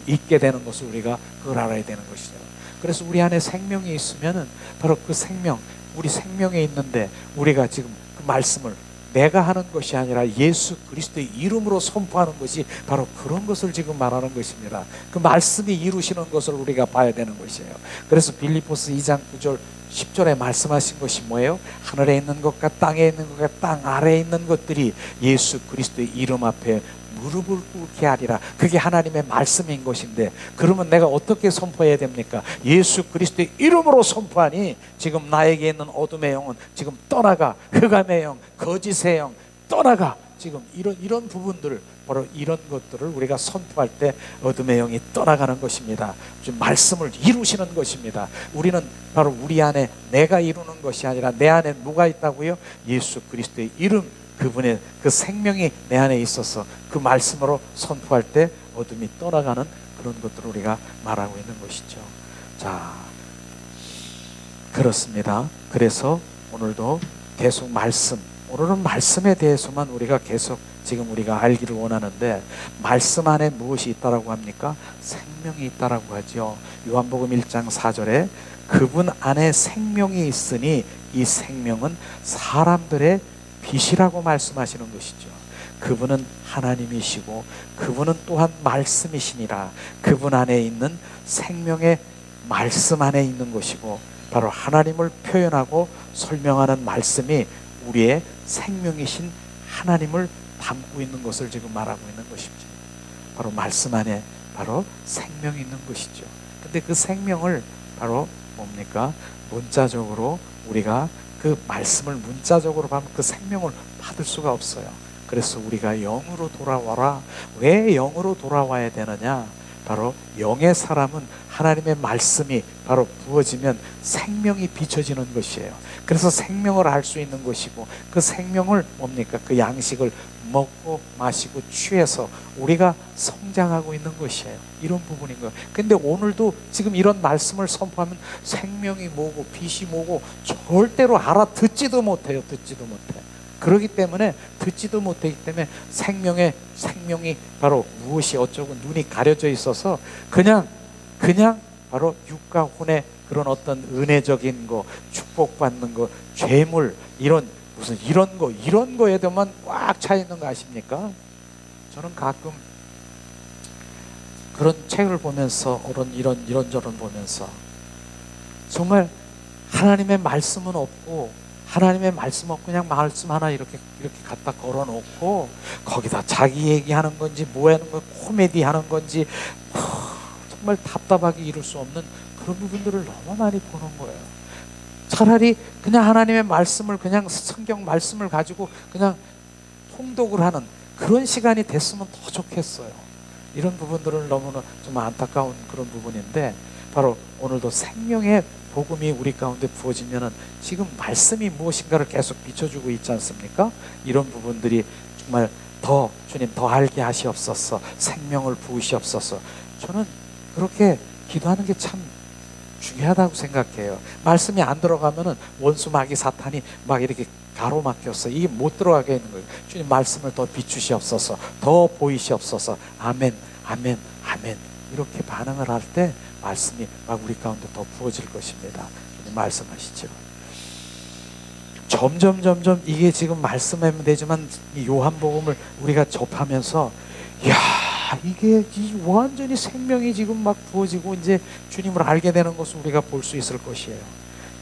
S2: 있게 되는 것을 우리가 그걸 알아야 되는 것이죠. 그래서 우리 안에 생명이 있으면은 바로 그 생명, 우리 생명에 있는데 우리가 지금 그 말씀을 내가 하는 것이 아니라 예수 그리스도의 이름으로 선포하는 것이 바로 그런 것을 지금 말하는 것입니다. 그 말씀이 이루시는 것을 우리가 봐야 되는 것이에요. 그래서 빌립보서 2장 9절 10절에 말씀하신 것이 뭐예요? 하늘에 있는 것과 땅에 있는 것과 땅 아래에 있는 것들이 예수 그리스도의 이름 앞에 무릎을 꿇게 하리라. 그게 하나님의 말씀인 것인데 그러면 내가 어떻게 선포해야 됩니까? 예수 그리스도의 이름으로 선포하니 지금 나에게 있는 어둠의 영은 지금 떠나가, 흑암의 영, 거짓의 영 떠나가. 지금 이런 부분들, 바로 이런 것들을 우리가 선포할 때 어둠의 영이 떠나가는 것입니다. 좀 말씀을 이루시는 것입니다. 우리는 바로 우리 안에 내가 이루는 것이 아니라 내 안에 누가 있다고요? 예수 그리스도의 이름, 그분의 그 생명이 내 안에 있어서 그 말씀으로 선포할 때 어둠이 떠나가는 그런 것들을 우리가 말하고 있는 것이죠. 자, 그렇습니다. 그래서 오늘도 계속 오늘은 말씀에 대해서만 우리가 계속 지금 우리가 알기를 원하는데, 말씀 안에 무엇이 있다라고 합니까? 생명이 있다라고 하죠. 요한복음 1장 4절에 그분 안에 생명이 있으니 이 생명은 사람들의 빛이라고 말씀하시는 것이죠. 그분은 하나님이시고 그분은 또한 말씀이시니라. 그분 안에 있는 생명의 말씀 안에 있는 것이고 바로 하나님을 표현하고 설명하는 말씀이 우리의 생명이신 하나님을 담고 있는 것을 지금 말하고 있는 것이죠. 바로 말씀 안에 바로 생명이 있는 것이죠. 근데 그 생명을 바로 뭡니까? 문자적으로 우리가 그 말씀을 문자적으로 하면 그 생명을 받을 수가 없어요. 그래서 우리가 영으로 돌아와라. 왜 영으로 돌아와야 되느냐? 바로 영의 사람은 하나님의 말씀이 바로 부어지면 생명이 비춰지는 것이에요. 그래서 생명을 알 수 있는 것이고 그 생명을 뭡니까? 그 양식을 먹고 마시고 취해서 우리가 성장하고 있는 것이에요. 이런 부분인 거예요. 근데 오늘도 지금 이런 말씀을 선포하면 생명이 뭐고 빛이 뭐고 절대로 알아듣지도 못해요. 듣지도 못해. 그렇기 때문에 듣지도 못하기 때문에 생명이 바로 무엇이 어쩌고 눈이 가려져 있어서 그냥 바로 육과 혼의 그 그런 어떤 은혜적인 거, 축복받는 거, 죄물, 이런 무슨 이런 거에도만 꽉 차 있는 거 아십니까? 저는 가끔 그런 책을 보면서 이런저런 보면서 정말 하나님의 말씀은 없고, 하나님의 말씀 없고 그냥 말씀 하나 이렇게 갖다 걸어놓고 거기다 자기 얘기하는 건지 뭐 하는 거, 코미디 하는 건지 정말 답답하게 이룰 수 없는 그런 부분들을 너무 많이 보는 거예요. 차라리 그냥 하나님의 말씀을, 그냥 성경 말씀을 가지고 그냥 통독을 하는 그런 시간이 됐으면 더 좋겠어요. 이런 부분들은 너무나 좀 안타까운 그런 부분인데, 바로 오늘도 생명의 복음이 우리 가운데 부어지면은 지금 말씀이 무엇인가를 계속 비춰주고 있지 않습니까? 이런 부분들이 정말 더 주님 더 알게 하시옵소서, 생명을 부으시옵소서. 저는 그렇게 기도하는 게 참 중요하다고 생각해요. 말씀이 안 들어가면은 원수 마귀 사탄이 막 이렇게 가로막혔어. 이게 못 들어가게 있는 거예요. 주님 말씀을 더 비추시옵소서, 더 보이시옵소서. 아멘, 아멘, 아멘. 이렇게 반응을 할 때 말씀이 막 우리 가운데 더 부어질 것입니다. 주님 말씀하시죠. 점점 이게 지금 말씀하면 되지만 이 요한복음을 우리가 접하면서 이게 완전히 생명이 지금 막 부어지고 이제 주님을 알게 되는 것을 우리가 볼 수 있을 것이에요.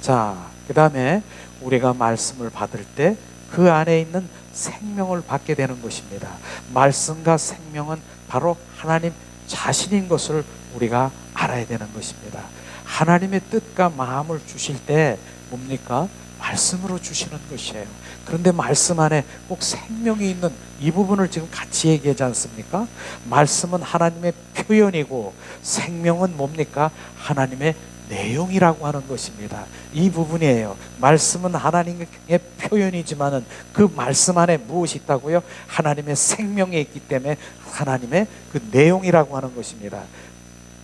S2: 자, 그 다음에 우리가 말씀을 받을 때 그 안에 있는 생명을 받게 되는 것입니다. 말씀과 생명은 바로 하나님 자신인 것을 우리가 알아야 되는 것입니다. 하나님의 뜻과 마음을 주실 때 뭡니까? 말씀으로 주시는 것이에요. 그런데 말씀 안에 꼭 생명이 있는 이 부분을 지금 같이 얘기하지 않습니까? 말씀은 하나님의 표현이고 생명은 뭡니까? 하나님의 내용이라고 하는 것입니다. 이 부분이에요. 말씀은 하나님의 표현이지만은 그 말씀 안에 무엇이 있다고요? 하나님의 생명이 있기 때문에 하나님의 그 내용이라고 하는 것입니다.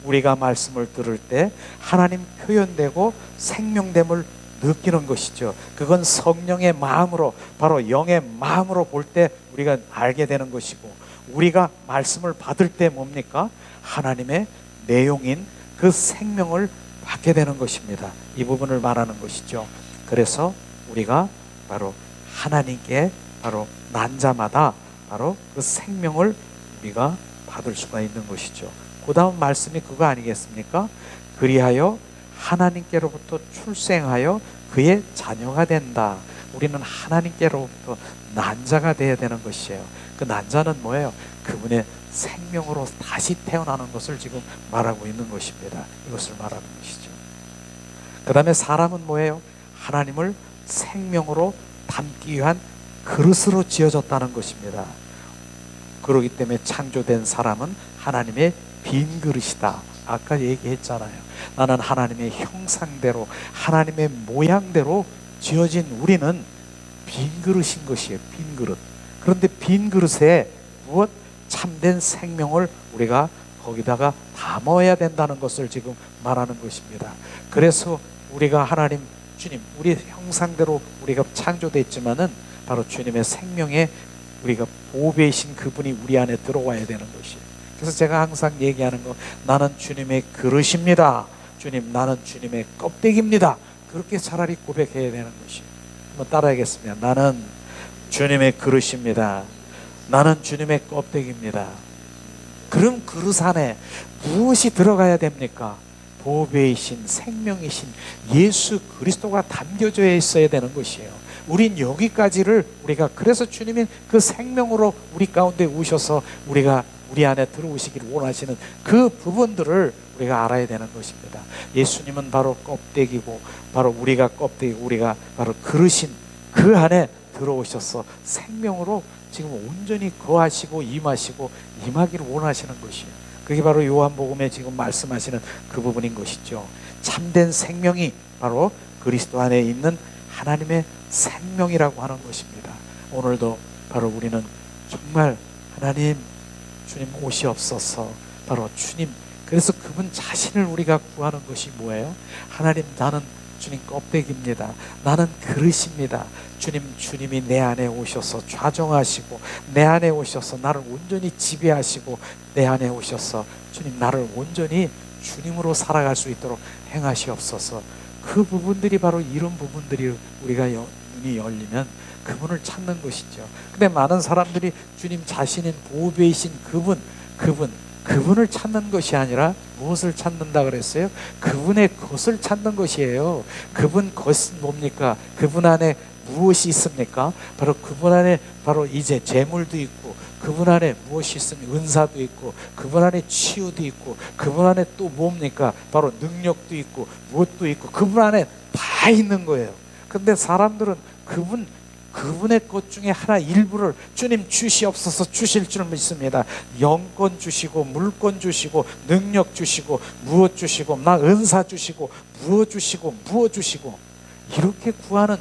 S2: 우리가 말씀을 들을 때 하나님 표현되고 생명됨을 느끼는 것이죠. 그건 성령의 마음으로, 바로 영의 마음으로 볼 때 우리가 알게 되는 것이고, 우리가 말씀을 받을 때 뭡니까? 하나님의 내용인 그 생명을 받게 되는 것입니다. 이 부분을 말하는 것이죠. 그래서 우리가 바로 하나님께 바로 난 자마다 바로 그 생명을 우리가 받을 수가 있는 것이죠. 그 다음 말씀이 그거 아니겠습니까? 그리하여 하나님께로부터 출생하여 그의 자녀가 된다. 우리는 하나님께로부터 난자가 되어야 되는 것이에요. 그 난자는 뭐예요? 그분의 생명으로 다시 태어나는 것을 지금 말하고 있는 것입니다. 이것을 말하는 것이죠. 그 다음에 사람은 뭐예요? 하나님을 생명으로 담기 위한 그릇으로 지어졌다는 것입니다. 그렇기 때문에 창조된 사람은 하나님의 빈 그릇이다. 아까 얘기했잖아요. 나는 하나님의 형상대로, 하나님의 모양대로 지어진 우리는 빈 그릇인 것이에요. 빈 그릇. 그런데 빈 그릇에 무엇? 참된 생명을 우리가 거기다가 담아야 된다는 것을 지금 말하는 것입니다. 그래서 우리가 하나님, 주님, 우리 형상대로 우리가 창조됐지만은 바로 주님의 생명에 우리가 보배이신 그분이 우리 안에 들어와야 되는 것이에요. 그래서 제가 항상 얘기하는 거, 나는 주님의 그릇입니다. 주님, 나는 주님의 껍데기입니다. 그렇게 차라리 고백해야 되는 것이에요. 한번 따라하겠습니다. 나는 주님의 그릇입니다. 나는 주님의 껍데기입니다. 그럼 그릇 안에 무엇이 들어가야 됩니까? 보배이신 생명이신 예수 그리스도가 담겨져 있어야 되는 것이에요. 우린 여기까지를 우리가, 그래서 주님이 그 생명으로 우리 가운데 오셔서 우리가 우리 안에 들어오시기를 원하시는 그 부분들을 우리가 알아야 되는 것입니다. 예수님은 바로 껍데기고, 바로 우리가 껍데기고, 우리가 바로 그릇인 그 안에 들어오셔서 생명으로 지금 온전히 거하시고 임하시고 임하기를 원하시는 것이에요. 그게 바로 요한복음에 지금 말씀하시는 그 부분인 것이죠. 참된 생명이 바로 그리스도 안에 있는 하나님의 생명이라고 하는 것입니다. 오늘도 바로 우리는 정말 하나님, 주님 오시옵소서. 바로 주님, 그래서 그분 자신을 우리가 구하는 것이 뭐예요? 하나님, 나는 주님 껍데기입니다. 나는 그릇입니다. 주님이 내 안에 오셔서 좌정하시고, 내 안에 오셔서 나를 온전히 지배하시고, 내 안에 오셔서 주님 나를 온전히 주님으로 살아갈 수 있도록 행하시옵소서. 그 부분들이 바로 이런 부분들이 우리가 눈이 열리면 그분을 찾는 것이죠. 근데 많은 사람들이 주님 자신인 보배이신 그분을 찾는 것이 아니라 무엇을 찾는다 그랬어요? 그분의 것을 찾는 것이에요. 그분 것은 뭡니까? 그분 안에 무엇이 있습니까? 바로 그분 안에 바로 이제 재물도 있고, 그분 안에 무엇이 있습니까? 은사도 있고, 그분 안에 치유도 있고, 그분 안에 또 뭡니까? 바로 능력도 있고, 무엇도 있고, 그분 안에 다 있는 거예요. 근데 사람들은 그분의 것 중에 하나 일부를 주님 주시옵소서 주실 줄 믿습니다. 영권 주시고, 물권 주시고, 능력 주시고, 무엇 주시고, 나 은사 주시고, 무엇 주시고, 무엇 주시고, 이렇게 구하는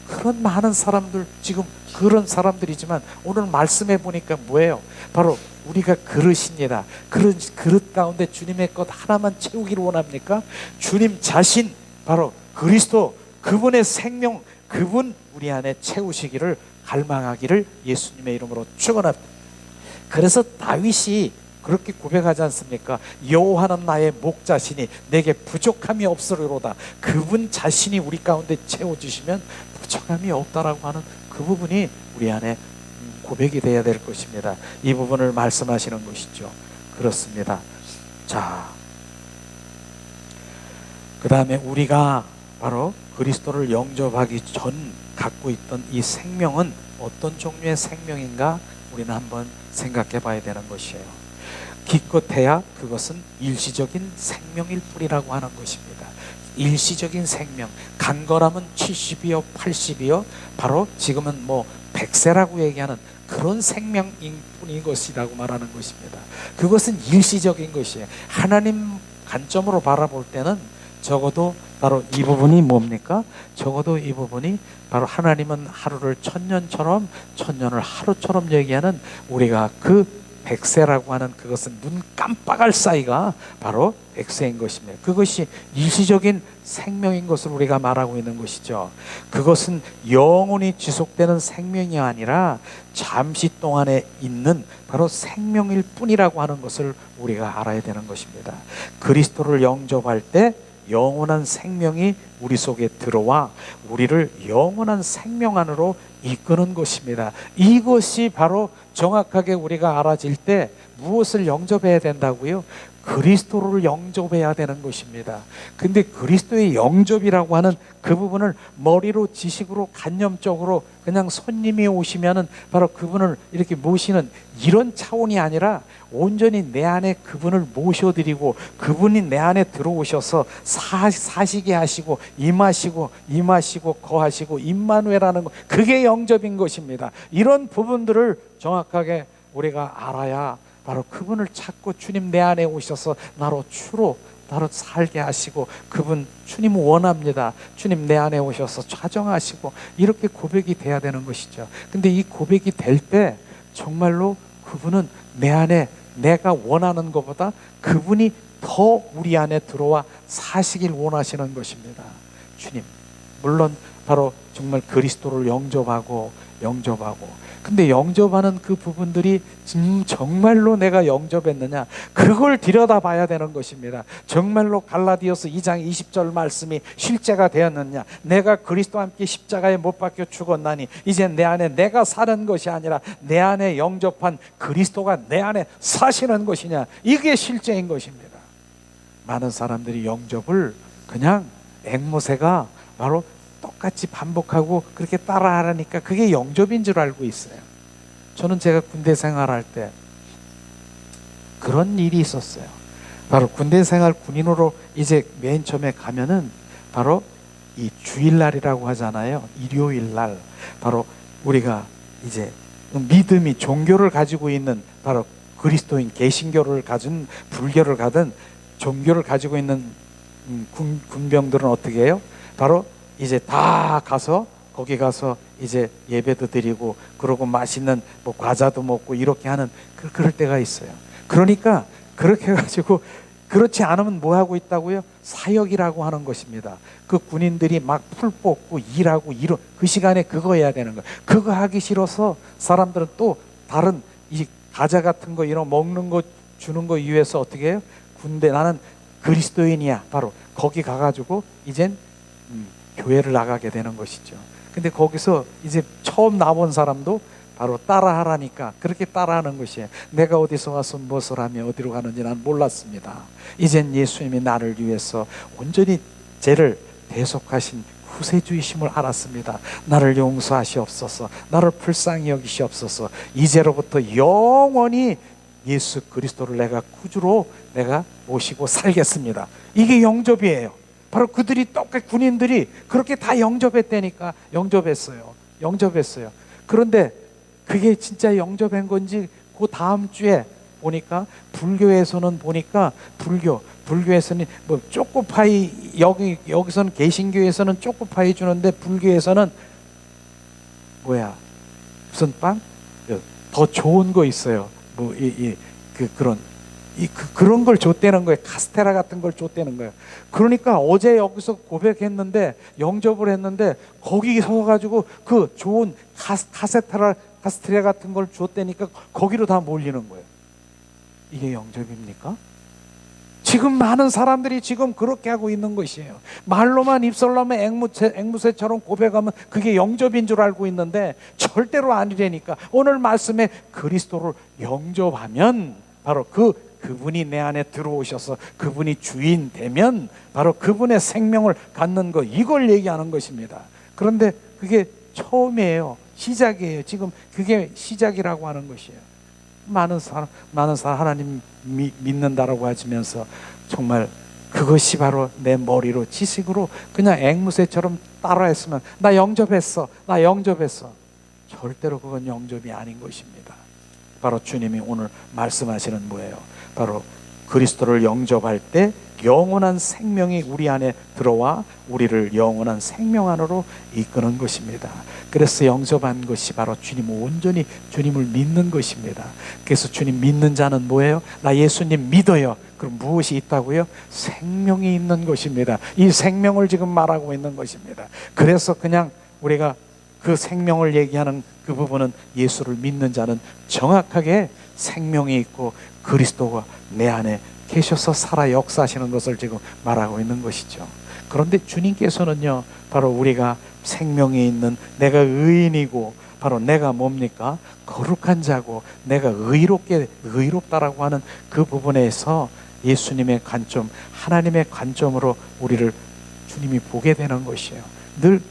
S2: 그런 많은 사람들, 지금 그런 사람들이지만 오늘 말씀해 보니까 뭐예요? 바로 우리가 그릇입니다. 그릇 가운데 주님의 것 하나만 채우기를 원합니까? 주님 자신, 바로 그리스도, 그분의 생명, 그분 우리 안에 채우시기를 갈망하기를 예수님의 이름으로 축원합니다. 그래서 다윗이 그렇게 고백하지 않습니까? 여호와는 나의 목자시니 내게 부족함이 없으리로다. 그분 자신이 우리 가운데 채워주시면 부족함이 없다라고 하는 그 부분이 우리 안에 고백이 되어야 될 것입니다. 이 부분을 말씀하시는 것이죠. 그렇습니다. 자, 그 다음에 우리가 바로 그리스도를 영접하기 전 갖고 있던 이 생명은 어떤 종류의 생명인가 우리는 한번 생각해 봐야 되는 것이에요. 기껏해야 그것은 일시적인 생명일 뿐이라고 하는 것입니다. 일시적인 생명, 강건하면 70이요 80이요 바로 지금은 뭐 100세라고 얘기하는 그런 생명인 뿐인 것이라고 말하는 것입니다. 그것은 일시적인 것이에요. 하나님 관점으로 바라볼 때는 적어도 바로 이 부분이 뭡니까? 적어도 이 부분이 바로 하나님은 하루를 천년처럼, 천년을 하루처럼 얘기하는 우리가 그 100세라고 하는 그것은 눈 깜빡할 사이가 바로 100세인 것입니다. 그것이 일시적인 생명인 것을 우리가 말하고 있는 것이죠. 그것은 영원히 지속되는 생명이 아니라 잠시 동안에 있는 바로 생명일 뿐이라고 하는 것을 우리가 알아야 되는 것입니다. 그리스도를 영접할 때 영원한 생명이 우리 속에 들어와 우리를 영원한 생명 안으로 이끄는 것입니다. 이것이 바로 정확하게 우리가 알아질 때 무엇을 영접해야 된다고요? 그리스도를 영접해야 되는 것입니다. 근데 그리스도의 영접이라고 하는 그 부분을 머리로 지식으로 관념적으로 그냥 손님이 오시면은 바로 그분을 이렇게 모시는 이런 차원이 아니라 온전히 내 안에 그분을 모셔드리고 그분이 내 안에 들어오셔서 사시게 하시고 임하시고 거하시고 임마누엘하는 것, 그게 영접인 것입니다. 이런 부분들을 정확하게 우리가 알아야 바로 그분을 찾고 주님 내 안에 오셔서 나로 살게 하시고 그분 주님 원합니다. 주님 내 안에 오셔서 좌정하시고 이렇게 고백이 돼야 되는 것이죠. 근데 이 고백이 될 때 정말로 그분은 내 안에 내가 원하는 것보다 그분이 더 우리 안에 들어와 사시길 원하시는 것입니다. 주님, 물론 바로 정말 그리스도를 영접하고 근데 영접하는 그 부분들이 정말로 내가 영접했느냐, 그걸 들여다봐야 되는 것입니다. 정말로 갈라디아서 2장 20절 말씀이 실제가 되었느냐, 내가 그리스도와 함께 십자가에 못 박혀 죽었나니 이제 내 안에 내가 사는 것이 아니라 내 안에 영접한 그리스도가 내 안에 사시는 것이냐, 이게 실제인 것입니다. 많은 사람들이 영접을 그냥 앵무새가 바로 똑같이 반복하고 그렇게 따라하라니까 그게 영접인 줄 알고 있어요. 저는 제가 군대 생활할 때 그런 일이 있었어요. 바로 군대 생활 군인으로 이제 맨 처음에 가면은 바로 이 주일날이라고 하잖아요. 일요일날 바로 우리가 이제 믿음이 종교를 가지고 있는 바로 그리스도인 개신교를 가진 불교를 가든 종교를 가지고 있는 군병들은 어떻게 해요? 바로 이제 다 가서 거기 가서 이제 예배도 드리고 그러고 맛있는 뭐 과자도 먹고 이렇게 하는 그럴 때가 있어요. 그러니까 그렇게 해가지고 그렇지 않으면 뭐 하고 있다고요? 사역이라고 하는 것입니다. 그 군인들이 막 풀 뽑고 일하고 그 시간에 그거 해야 되는 거예요. 그거 하기 싫어서 사람들은 또 다른 이 과자 같은 거 이런 먹는 거 주는 거 위해서 어떻게 해요? 군대 나는 그리스도인이야. 바로 거기 가가지고 이젠 교회를 나가게 되는 것이죠. 근데 거기서 이제 처음 나온 사람도 바로 따라하라니까 그렇게 따라하는 것이에요. 내가 어디서 와서 무엇을 하며 어디로 가는지 난 몰랐습니다. 이젠 예수님이 나를 위해서 온전히 죄를 대속하신 구세주이심을 알았습니다. 나를 용서하시옵소서. 나를 불쌍히 여기시옵소서. 이제로부터 영원히 예수 그리스도를 내가 구주로 내가 모시고 살겠습니다. 이게 영접이에요. 바로 그들이 똑같이 군인들이 그렇게 다 영접했다니까. 영접했어요. 그런데 그게 진짜 영접한 건지 그 다음 주에 보니까 불교에서는 보니까 불교에서는 뭐 초코파이 여기서는 개신교에서는 초코파이 주는데 불교에서는 무슨 빵? 더 좋은 거 있어요. 그런 걸 줬다는 거예요. 카스테라 같은 걸 줬다는 거예요. 그러니까 어제 여기서 고백했는데 영접을 했는데 거기 서가지고 그 좋은 카스테라 같은 걸 줬다니까 거기로 다 몰리는 거예요. 이게 영접입니까? 지금 많은 사람들이 지금 그렇게 하고 있는 것이에요. 말로만 입술로만 앵무새처럼 고백하면 그게 영접인 줄 알고 있는데 절대로 아니라니까. 오늘 말씀에 그리스도를 영접하면 바로 그분이 내 안에 들어오셔서 그분이 주인 되면 바로 그분의 생명을 갖는 것, 이걸 얘기하는 것입니다. 그런데 그게 처음이에요. 시작이에요. 지금 그게 시작이라고 하는 것이에요. 많은 사람 하나님 믿는다라고 하시면서 정말 그것이 바로 내 머리로 지식으로 그냥 앵무새처럼 따라했으면 나 영접했어. 절대로 그건 영접이 아닌 것입니다. 바로 주님이 오늘 말씀하시는 뭐예요? 바로 그리스도를 영접할 때 영원한 생명이 우리 안에 들어와 우리를 영원한 생명 안으로 이끄는 것입니다. 그래서 영접한 것이 바로 온전히 주님을 믿는 것입니다. 그래서 주님 믿는 자는 뭐예요? 나 예수님 믿어요. 그럼 무엇이 있다고요? 생명이 있는 것입니다. 이 생명을 지금 말하고 있는 것입니다. 그래서 그냥 우리가 그 생명을 얘기하는 그 부분은 예수를 믿는 자는 정확하게 생명이 있고 그리스도가 내 안에 계셔서 살아 역사하시는 것을 지금 말하고 있는 것이죠. 그런데 주님께서는요, 바로 우리가 생명이 있는 내가 의인이고 바로 내가 뭡니까? 거룩한 자고 내가 의롭다라고 하는 그 부분에서 예수님의 관점, 하나님의 관점으로 우리를 주님이 보게 되는 것이에요. 늘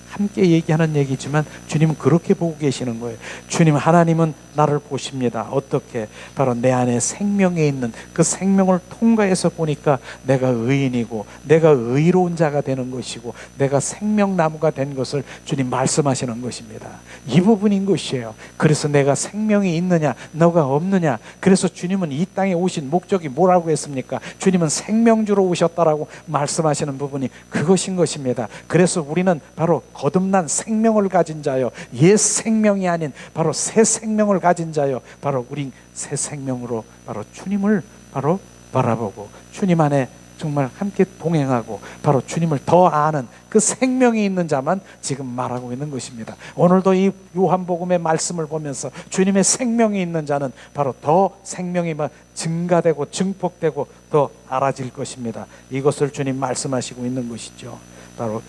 S2: 함께 얘기하는 얘기지만 주님은 그렇게 보고 계시는 거예요. 주님 하나님은 나를 보십니다. 어떻게? 바로 내 안에 생명이 있는 그 생명을 통과해서 보니까 내가 의인이고 내가 의로운 자가 되는 것이고 내가 생명나무가 된 것을 주님 말씀하시는 것입니다. 이 부분인 것이에요. 그래서 내가 생명이 있느냐 너가 없느냐. 그래서 주님은 이 땅에 오신 목적이 뭐라고 했습니까? 주님은 생명주로 오셨다라고 말씀하시는 부분이 그것인 것입니다. 그래서 우리는 바로 거듭난 생명을 가진 자요, 옛 생명이 아닌 바로 새 생명을 가진 자요, 바로 우리 새 생명으로 바로 주님을 바로 바라보고 주님 안에 정말 함께 동행하고 바로 주님을 더 아는 그 생명이 있는 자만 지금 말하고 있는 것입니다. 오늘도 이 요한복음의 말씀을 보면서 주님의 생명이 있는 자는 바로 더 생명이 증가되고 증폭되고 더 알아질 것입니다. 이것을 주님 말씀하시고 있는 것이죠. 바로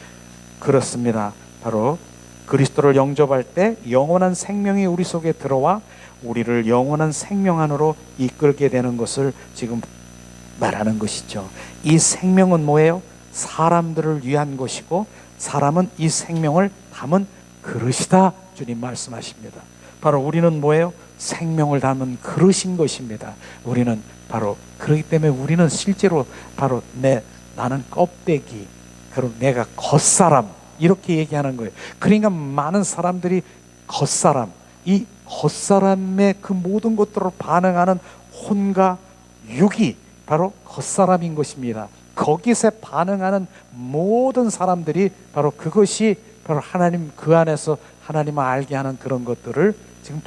S2: 그렇습니다. 바로 그리스도를 영접할 때 영원한 생명이 우리 속에 들어와 우리를 영원한 생명 안으로 이끌게 되는 것을 지금 말하는 것이죠. 이 생명은 뭐예요? 사람들을 위한 것이고 사람은 이 생명을 담은 그릇이다. 주님 말씀하십니다. 바로 우리는 뭐예요? 생명을 담은 그릇인 것입니다. 우리는 바로 그렇기 때문에 우리는 실제로 바로 나는 껍데기, 그럼 내가 겉사람 이렇게 얘기하는 거예요. 그러니까 많은 사람들이 겉사람, 이 겉사람의 그 모든 것들을 반응하는 혼과 육이 바로 겉사람인 것입니다. 거기서 반응하는 모든 사람들이 바로 그것이 바로 하나님 그 안에서 하나님을 알게 하는 그런 것들을 지금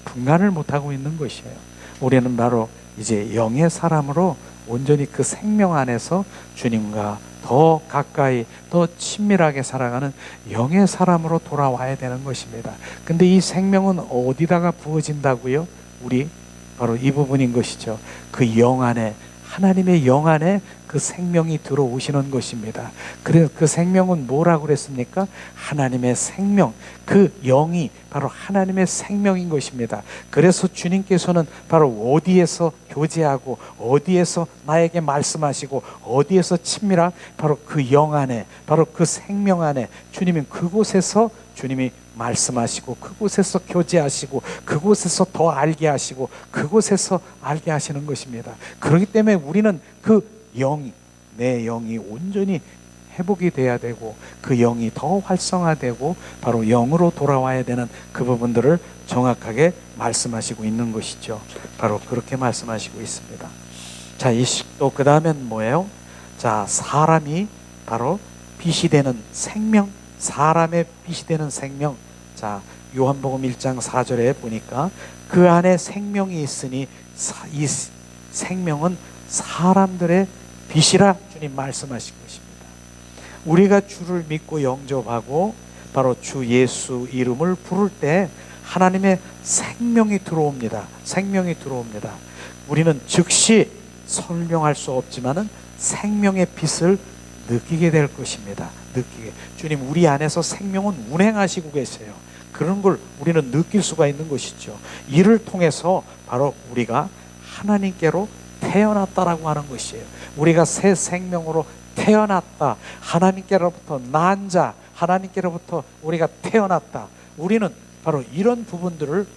S2: 분간을 못하고 있는 것이에요. 우리는 바로 이제 영의 사람으로 온전히 그 생명 안에서 주님과 더 가까이 더 친밀하게 살아가는 영의 사람으로 돌아와야 되는 것입니다. 근데 이 생명은 어디다가 부어진다고요? 우리 바로 이 부분인 것이죠. 그 영 안에 하나님의 영 안에 그 생명이 들어오시는 것입니다. 그래서 그 생명은 뭐라고 그랬습니까? 하나님의 생명, 그 영이 바로 하나님의 생명인 것입니다. 그래서 주님께서는 바로 어디에서 교제하고 어디에서 나에게 말씀하시고 어디에서 친밀한 바로 그 영 안에, 바로 그 생명 안에 주님은 그곳에서 주님이 말씀하시고 그곳에서 교제하시고 그곳에서 더 알게 하시고 그곳에서 알게 하시는 것입니다. 그렇기 때문에 우리는 그 영이, 내 영이 온전히 회복이 돼야 되고 그 영이 더 활성화되고 바로 영으로 돌아와야 되는 그 부분들을 정확하게 말씀하시고 있는 것이죠. 바로 그렇게 말씀하시고 있습니다. 자, 또 그 다음엔 뭐예요? 자, 사람이 바로 빛이 되는 생명, 사람의 빛이 되는 생명. 자, 요한복음 1장 4절에 보니까 그 안에 생명이 있으니 이 생명은 사람들의 빛이라 주님 말씀하신 것입니다. 우리가 주를 믿고 영접하고 바로 주 예수 이름을 부를 때 하나님의 생명이 들어옵니다. 생명이 들어옵니다. 우리는 즉시 설명할 수 없지만은 생명의 빛을 느끼게 될 것입니다. 느끼게. 주님 우리 안에서 생명은 운행하시고 계세요. 그런 걸 우리는 느낄 수가 있는 것이죠. 이를 통해서 바로 우리가 하나님께로 태어났다라고 하는 것이에요. 우리가 새 생명으로 태어났다. 하나님께로부터 난 자, 하나님께로부터 우리가 태어났다. 우리는 바로 이런 부분들을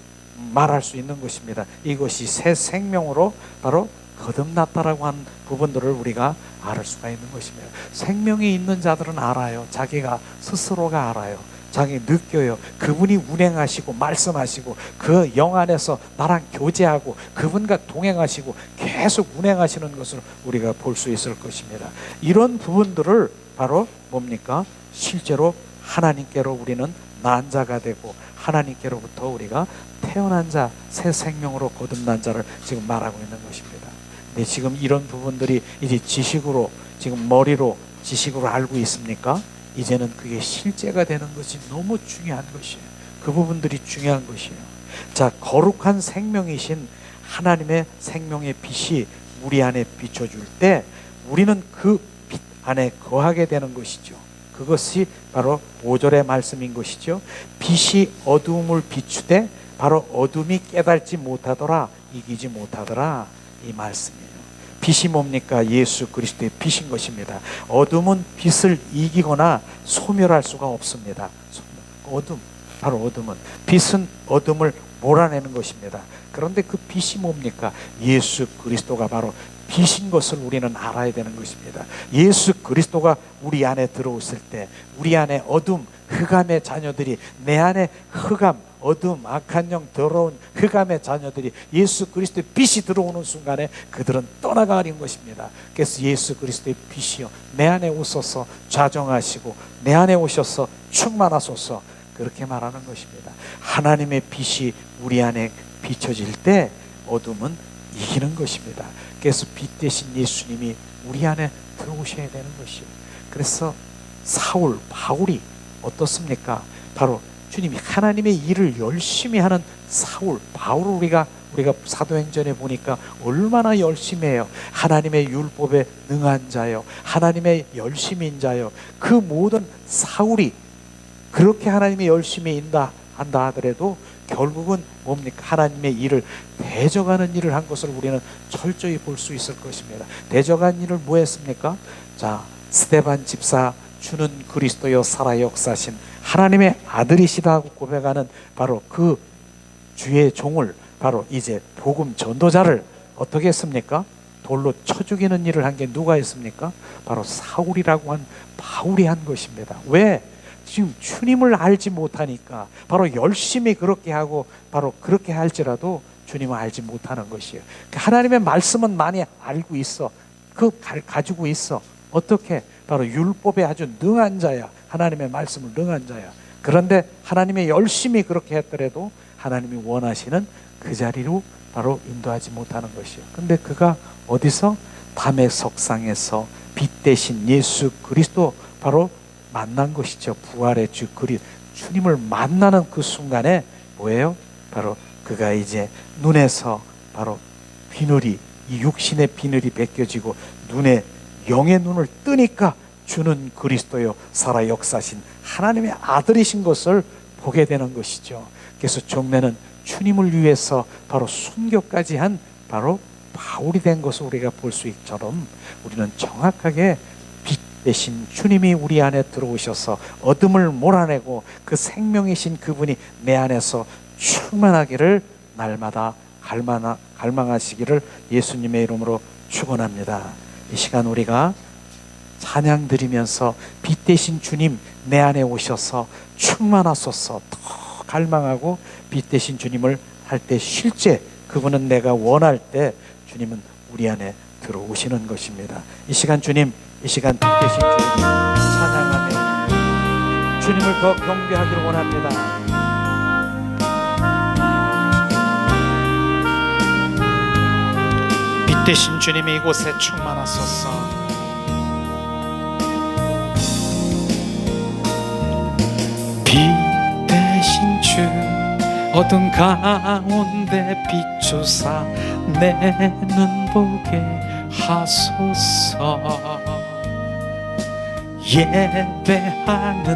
S2: 말할 수 있는 것입니다. 이것이 새 생명으로 바로 거듭났다라고 하는 부분들을 우리가 알 수가 있는 것입니다. 생명이 있는 자들은 알아요. 자기가 스스로가 알아요. 자기 느껴요. 그분이 운행하시고 말씀하시고 그 영 안에서 나랑 교제하고 그분과 동행하시고 계속 운행하시는 것을 우리가 볼 수 있을 것입니다. 이런 부분들을 바로 뭡니까? 실제로 하나님께로 우리는 난 자가 되고 하나님께로부터 우리가 태어난 자, 새 생명으로 거듭난 자를 지금 말하고 있는 것입니다. 근데 지금 이런 부분들이 이제 지식으로, 지금 머리로 지식으로 알고 있습니까? 이제는 그게 실제가 되는 것이 너무 중요한 것이에요. 그 부분들이 중요한 것이에요. 자, 거룩한 생명이신 하나님의 생명의 빛이 우리 안에 비춰줄 때 우리는 그 빛 안에 거하게 되는 것이죠. 그것이 바로 5절의 말씀인 것이죠. 빛이 어두움을 비추되 바로 어둠이 깨달지 못하더라, 이기지 못하더라, 이 말씀이에요. 빛이 뭡니까? 예수 그리스도의 빛인 것입니다. 어둠은 빛을 이기거나 소멸할 수가 없습니다. 어둠, 바로 어둠은, 빛은 어둠을 몰아내는 것입니다. 그런데 그 빛이 뭡니까? 예수 그리스도가 바로 빛인 것을 우리는 알아야 되는 것입니다. 예수 그리스도가 우리 안에 들어오실 때 우리 안에 어둠, 흑암의 자녀들이, 내 안에 흑암, 어둠, 악한 영, 더러운 흑암의 자녀들이 예수 그리스도의 빛이 들어오는 순간에 그들은 떠나가는 것입니다. 그래서 예수 그리스도의 빛이요, 내 안에 오셔서 좌정하시고 내 안에 오셔서 충만하소서, 그렇게 말하는 것입니다. 하나님의 빛이 우리 안에 비춰질 때 어둠은 이기는 것입니다. 그래서 빛 대신 예수님이 우리 안에 들어오셔야 되는 것이에요. 그래서 사울, 바울이 어떻습니까? 바로 주님이 하나님의 일을 열심히 하는 사울, 바울을 우리가 사도행전에 보니까 얼마나 열심히 해요. 하나님의 율법에 능한 자요, 하나님의 열심인 자요. 그 모든 사울이 그렇게 하나님의 열심히 한다 하더라도 결국은 뭡니까? 하나님의 일을, 대적하는 일을 한 것을 우리는 철저히 볼 수 있을 것입니다. 대적한 일을 뭐 했습니까? 자, 스데반 집사, 주는 그리스도여 살아 역사신 하나님의 아들이시다고 고백하는 바로 그 주의 종을, 바로 이제 복음 전도자를 어떻게 했습니까? 돌로 쳐 죽이는 일을 한 게 누가 했습니까? 바로 사울이라고 한 바울이 한 것입니다. 왜? 지금 주님을 알지 못하니까. 바로 열심히 그렇게 하고 바로 그렇게 할지라도 주님을 알지 못하는 것이에요. 하나님의 말씀은 많이 알고 있어. 가지고 있어. 어떻게? 바로 율법에 아주 능한 자야. 하나님의 말씀을 능한 자야. 그런데 하나님의 열심히 그렇게 했더라도 하나님이 원하시는 그 자리로 바로 인도하지 못하는 것이에요. 근데 그가 어디서? 밤의 석상에서 빛 대신 예수 그리스도 바로 만난 것이죠. 부활의 주 주님을 만나는 그 순간에 뭐예요? 바로 그가 이제 눈에서 바로 비늘이 이 육신의 비늘이 벗겨지고 눈에 영의 눈을 뜨니까 주는 그리스도요 살아 역사신 하나님의 아들이신 것을 보게 되는 것이죠. 그래서 종래는 주님을 위해서 바로 순교까지 한 바로 바울이 된 것을 우리가 볼 수 있처럼 우리는 정확하게 빛 대신 주님이 우리 안에 들어오셔서 어둠을 몰아내고 그 생명이신 그분이 내 안에서 충만하기를 날마다 갈망하시기를 예수님의 이름으로 축원합니다. 이 시간 우리가 찬양 드리면서 빛 대신 주님 내 안에 오셔서 충만하소서 더 갈망하고 빛 대신 주님을 할 때 실제 그분은 내가 원할 때 주님은 우리 안에 들어오시는 것입니다. 이 시간 주님, 이 시간 빛 대신 주님 찬양하며 주님을 더 경배하기를 원합니다.
S1: 빛 대신 주님이 이곳에 충만하소서. 빛 대신 주 어둠 가운데 비추사 내 눈 보게 하소서. 예배하는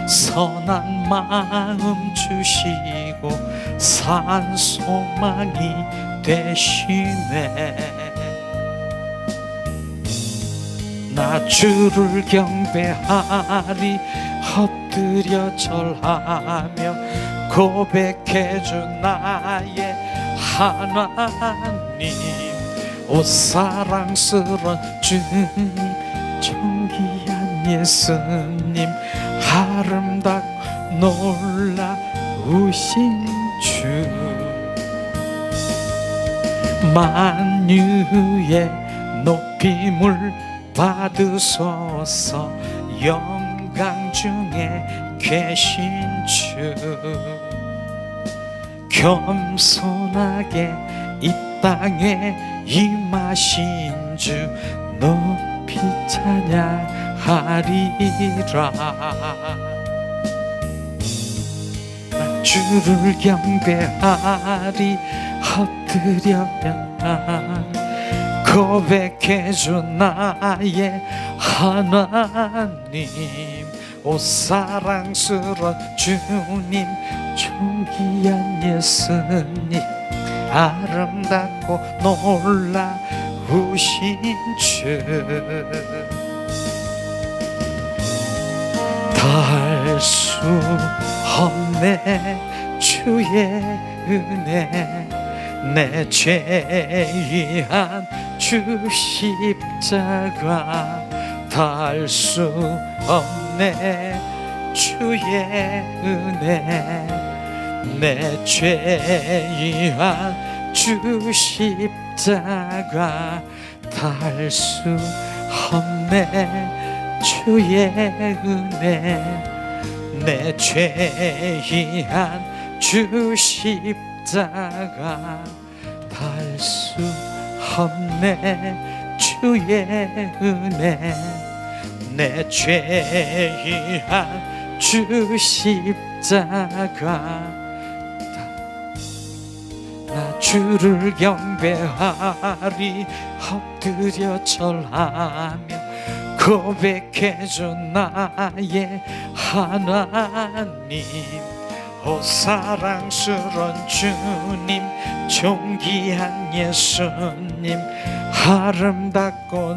S1: 선한 마음 주시고 산 소망이 되시네. 나 주를 경배하리 엎드려 절하며 고백해주 나의 하나님. 오 사랑스러운 주님 존귀한 예수님 아름답고 놀라우신 주 만유의 높임을 받으소서. 영광 중에 계신 주 겸손하게 이 땅에 임하신 주 높이 찬양하리라. 나 주를 경배하리 엎드려면 고백해줘 나의 하나님. 오 사랑스러운 주님 존귀한 예수님 아름답고 놀라우신 주 닿을 수 없네 주의 은혜 내 죄한 주 십자가 닿을 수 없네 주의 은혜 내 죄한 주 십자가 닿을 수 없네 주의 은혜 내 죄한 주 십자가 닿을 수 없네 주의 은혜 내 죄한 주 십자가 나 주를 경배하리 엎드려 절하며 고백해줘 나의 하나님. 오 사랑스러운 주님 존귀한 예수님 아름답고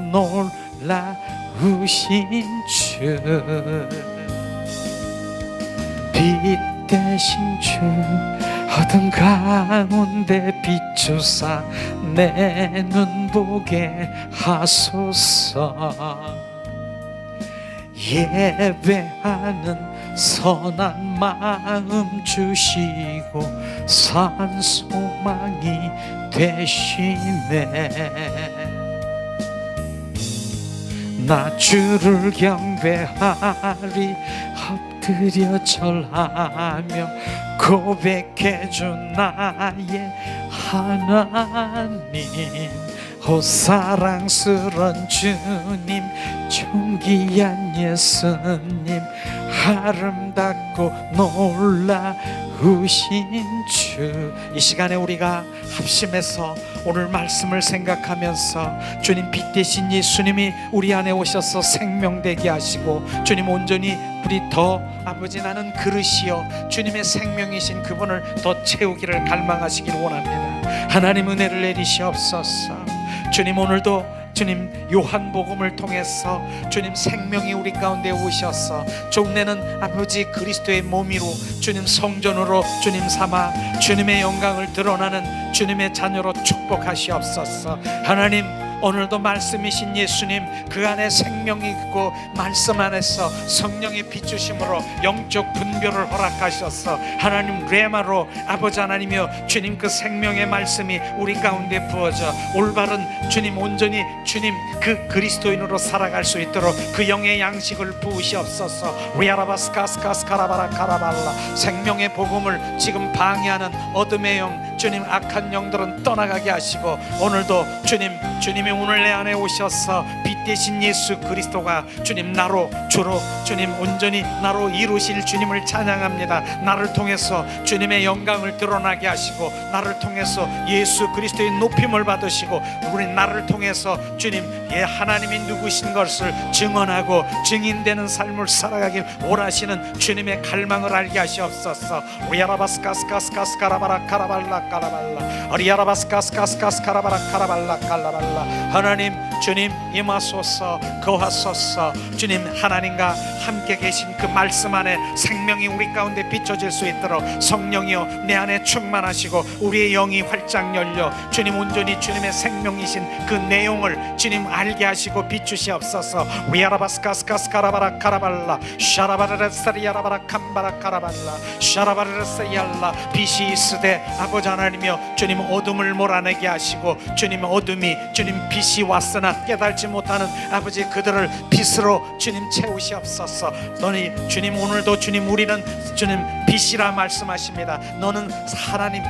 S1: 놀라우신 주 빛 대신 주 어둠 가운데 비추사 내 눈 보게 하소서. 예배하는 선한 마음 주시고 산 소망이 되시네. 나 주를 경배하리 엎드려 절하며 고백해줘 나의 하나님. 오 사랑스러운 주님 존귀한 예수님 아름답고 놀라우신 주 이 시간에 우리가 합심해서 오늘 말씀을 생각하면서 주님 빛 대신 예수님이 우리 안에 오셔서 생명되게 하시고 주님 온전히 우리 더 아버지 나는 그릇이요 주님의 생명이신 그분을 더 채우기를 갈망하시길 원합니다. 하나님 은혜를 내리시옵소서. 주님 오늘도 주님 요한복음을 통해서 주님 생명이 우리 가운데 오셔서 종래는 아버지 그리스도의 몸이로 주님 성전으로 주님 삼아 주님의 영광을 드러나는 주님의 자녀로 축복하시옵소서. 하나님 오늘도 말씀이신 예수님 그 안에 생명이 있고 말씀 안에서 성령의 비추심으로 영적 분별을 허락하셔서 하나님 레마로 아버지 하나님이여 주님 그 생명의 말씀이 우리 가운데 부어져 올바른 주님 온전히 주님 그 그리스도인으로 살아갈 수 있도록 그 영의 양식을 부으시옵소서. 리아라바스카스카스카라바라 카라발라 생명의 복음을 지금 방해하는 어둠의 영 주님 악한 영들은 떠나가게 하시고 오늘도 주님이 오늘 내 안에 오셔서 빛 대신 예수 그리스도가 주님 나로 주로 주님 온전히 나로 이루실 주님을 찬양합니다. 나를 통해서 주님의 영광을 드러나게 하시고 나를 통해서 예수 그리스도의 높임을 받으시고 우리 나를 통해서 주님 하나님이 누구신 것을 증언하고 증인되는 삶을 살아가길 원하시는 주님의 갈망을 알게 하시옵소서. 리아라바스카스카스카스카라바라 카라발라 카라발라 리아라바스카스카스카스카라바라 카라발라 칼라발라 하나님 주님 임하소서 거하소서. 주님 하나님과 함께 계신 그 말씀 안에 생명이 우리 가운데 비춰질 수 있도록 성령이여 내 안에 충만하시고 우리의 영이 활짝 열려 주님 온전히 주님의 생명이신 그 내용을 주님 알게 하시고 비추시옵소서. 위아라바스카스카스카라바라 카라발라 샤라바르레스리아라바라 캄바라 카라발라 샤라바르레스리알라 빛이 있으되 아버지 하나님이여 주님 어둠을 몰아내게 하시고 주님 어둠이 주님 빛이 왔으나 깨달지 못하는 아버지 그들을 빛으로 주님 채우시옵소서. 너니 주님 오늘도 주님 우리는 주님 빛이라 말씀하십니다. 너는 하나님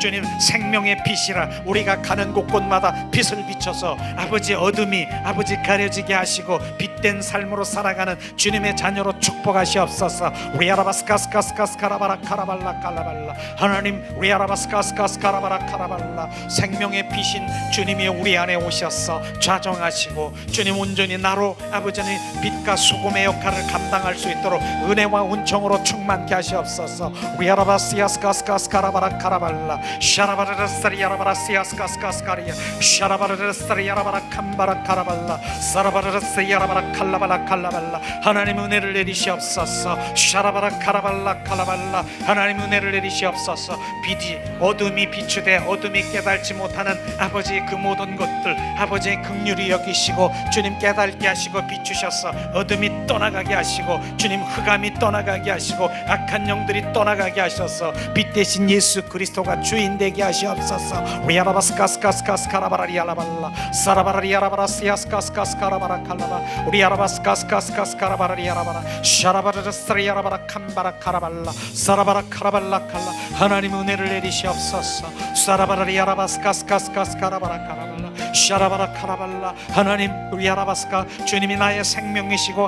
S1: 주님 생명의 빛이라 우리가 가는 곳곳마다 빛을 비춰서 아버지 어둠이 아버지 가려지게 하시고 빛된 삶으로 살아가는 주님의 자녀로 축복하시옵소서. 리아라바스카스카스카스카라바라 카라발라 칼라발라 하나님 리아라바스카스카스카라바라 카라발라 생명의 빛인 주님이 우리 안에 오셔서 좌정하시고 주님 온전히 나로 아버지 빛과 소금의 역할을 감당할 수 있도록 은혜와 은총으로 충만케 하시옵소서. 위아라바시아스카스카스카라바라 카라발라 샤라바르스리아라바라시아스카스카스카리아 샤라바르스리아라바라 캄바라 카라발라 사라바르스리아라바라 칼라발라 칼라발라 하나님 은혜를 내리시옵소서. 샤라바라 카라발라 칼라발라 하나님 은혜를 내리시옵소서. 빛이 어둠이 비추되 어둠이 깨달지 못하는 아버지 그 모든 것들 아버지의 긍휼히 여기시고 주님 깨닫게 하시고 비추셔서 어둠이 떠나가게 하시고 주님 흑암이 떠나가게 하시고 악한 영들이 떠나가게 하셔서 빛 대신 예수 그리스도가 주인 되게 하시옵소서. 리아라바스카스카스카스카라바라리아라발라 사라바라리아라바라시아스카스카스카라바라 칼라바 리아라바스카스카스카스카라바라리아라바라 샤라바르스리아라바라 캄바라 카라발라 사라바라 카라발라 칼라 하나님 은혜를 내리시옵소서. 사라바라리아라바스카스카스카스카라바라 카라발라 샤라바라 카라발라 하나님 리아라바스카 주님이 나의 생명이시고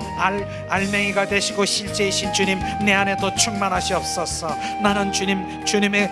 S1: 알맹이가 되시고 실제이신 주님 내 안에 더 충만하시옵소서. 나는 주님의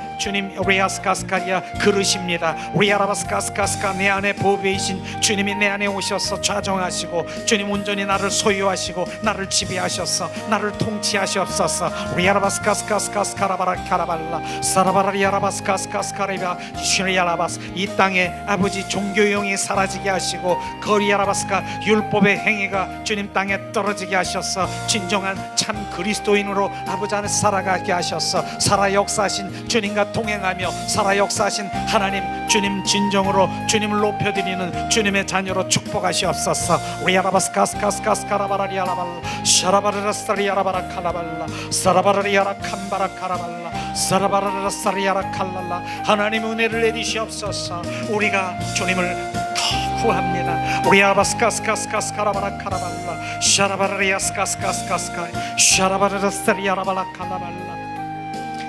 S1: 리아스카스카리아 그릇입니다. 리아라바스카스카스카 내 안에 보배이신 주님이 내 안에 오셔서 좌정하시고 주님 온전히 나를 소유하시고 나를 지배하셔서 나를 통치하시옵소서. 리아라바스카스카스카스카라바라 카라발라 사라바라리아라바스카스카스카리바 슈리아라바스 이 땅에 아버지 종교용이 사라지게 하시고 거리아라바스카 율법의 행위가 주님 땅에 떨어지게 하셔서 진정한 참 그리스도인으로 아버지 안에 살아가게 하셔서 살아 역사하신 주님과 동행하며 살아 역사하신 하나님 주님 진정으로 주님을 높여드리는 주님의 자녀로 축복하시옵소서. 리아라바스카스카스카스카라바라리아라발라 샤라바르라스리아라바라 칼라발라 사라바라리아라 캄바라 카라발라 사라바르라스리아라 칼랄라 하나님 은혜를 내리시옵소서. 우리가 주님을 더 구합니다. 리아바스카스카스카스카라바라 카라발라 샤라바르리아스카스카스카스카 샤라바르라스리아라발라 칼라발라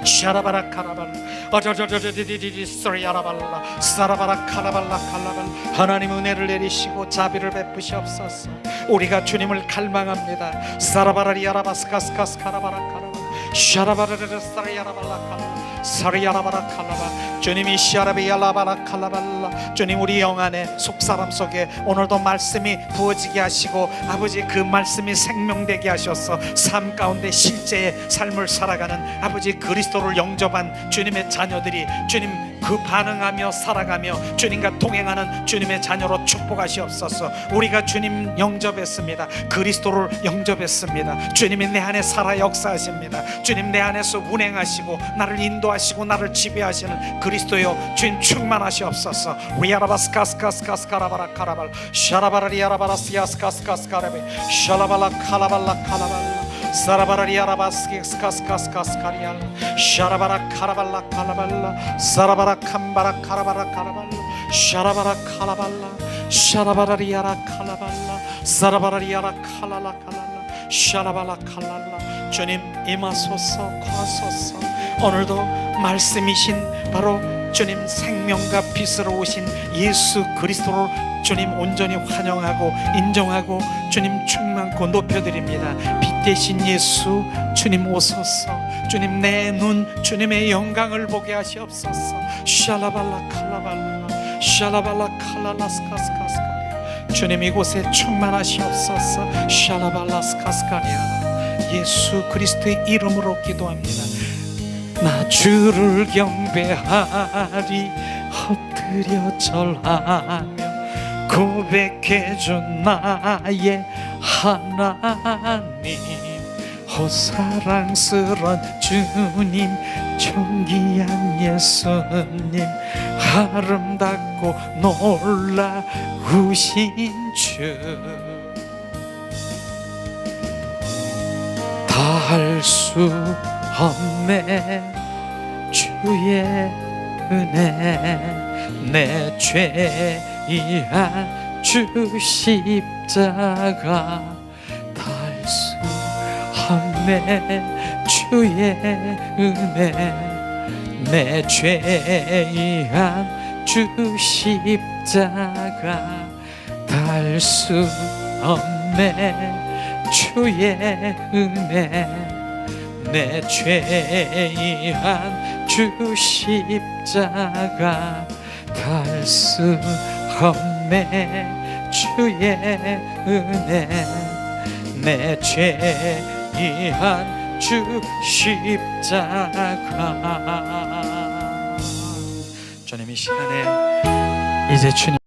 S1: 샤라바라 카라발라 어저저저저디디디스리아라발라 사라바라 카라발라 칼라발라 하나님 은혜를 내리시고 자비를 베푸시옵소서. 우리가 주님을 갈망합니다. 사라바라리아라바스카스카스카라바라 카라발라 샤라바르르스리아라발라 칼라 사리야라바라 칼라바. 주님이 시아라비야라바라 칼라발라. 주님 우리 영 안에 속사람 속에 오늘도 말씀이 부어지게 하시고 아버지 그 말씀이 생명되게 하셔서 삶 가운데 실제의 삶을 살아가는 아버지 그리스도를 영접한 주님의 자녀들이 주님 그 반응하며 살아가며 주님과 동행하는 주님의 자녀로 축복하시옵소서. 우리가 주님 영접했습니다. 그리스도를 영접했습니다. 주님이 내 안에 살아 역사하십니다. 주님 내 안에서 운행하시고 나를 인도하시고 나를 지배하시는 그리스도여 주님 충만하시옵소서. 리아라바스카스카스카스카라바라 카라발 샤라바라리아라바라시아스카스카스카라베 샤라발라 카라발라 카라발라 사라바라리아라바스키스카스카스카스카리알 샤라바라 카라발라 카라발라 사라바라 캄바라 카라바라 카라발라 샤라바라 카라발라 샤라바라리아라 카라발라 사라바라리아라 칼랄라 칼랄라 샤라발라 칼랄라. 주님 임하소서 거하소서. 오늘도 말씀이신 바로 주님 생명과 빛으로 오신 예수 그리스도를 주님 온전히 환영하고 인정하고 주님 충만고 높여드립니다. 빛 대신 예수 주님 오소서. 주님 내 눈 주님의 영광을 보게 하시옵소서. 샬라발라 칼라발라 샬라발라 칼랄라스카스카스카. 주님 이곳에 충만하시옵소서. 샬라발라 스카스카리아. 예수 그리스도의 이름으로 기도합니다. 나 주를 경배하리 엎드려 절하며 고백해줘 나의 하나님. 사랑스런 주님 존귀한 예수님 아름답고 놀라우신 주 다할 수 없네 주의 은혜 내 죄이한 주 십자가 다할 수 없네 주의 은혜 내 죄이한 주 십자가 다할 수 없네 주의 은혜 내 죄이한 주 십자가 다할 수 없네 주의 은혜 내 죄이한 주 십자가. 주님 이 시간에 이제 주님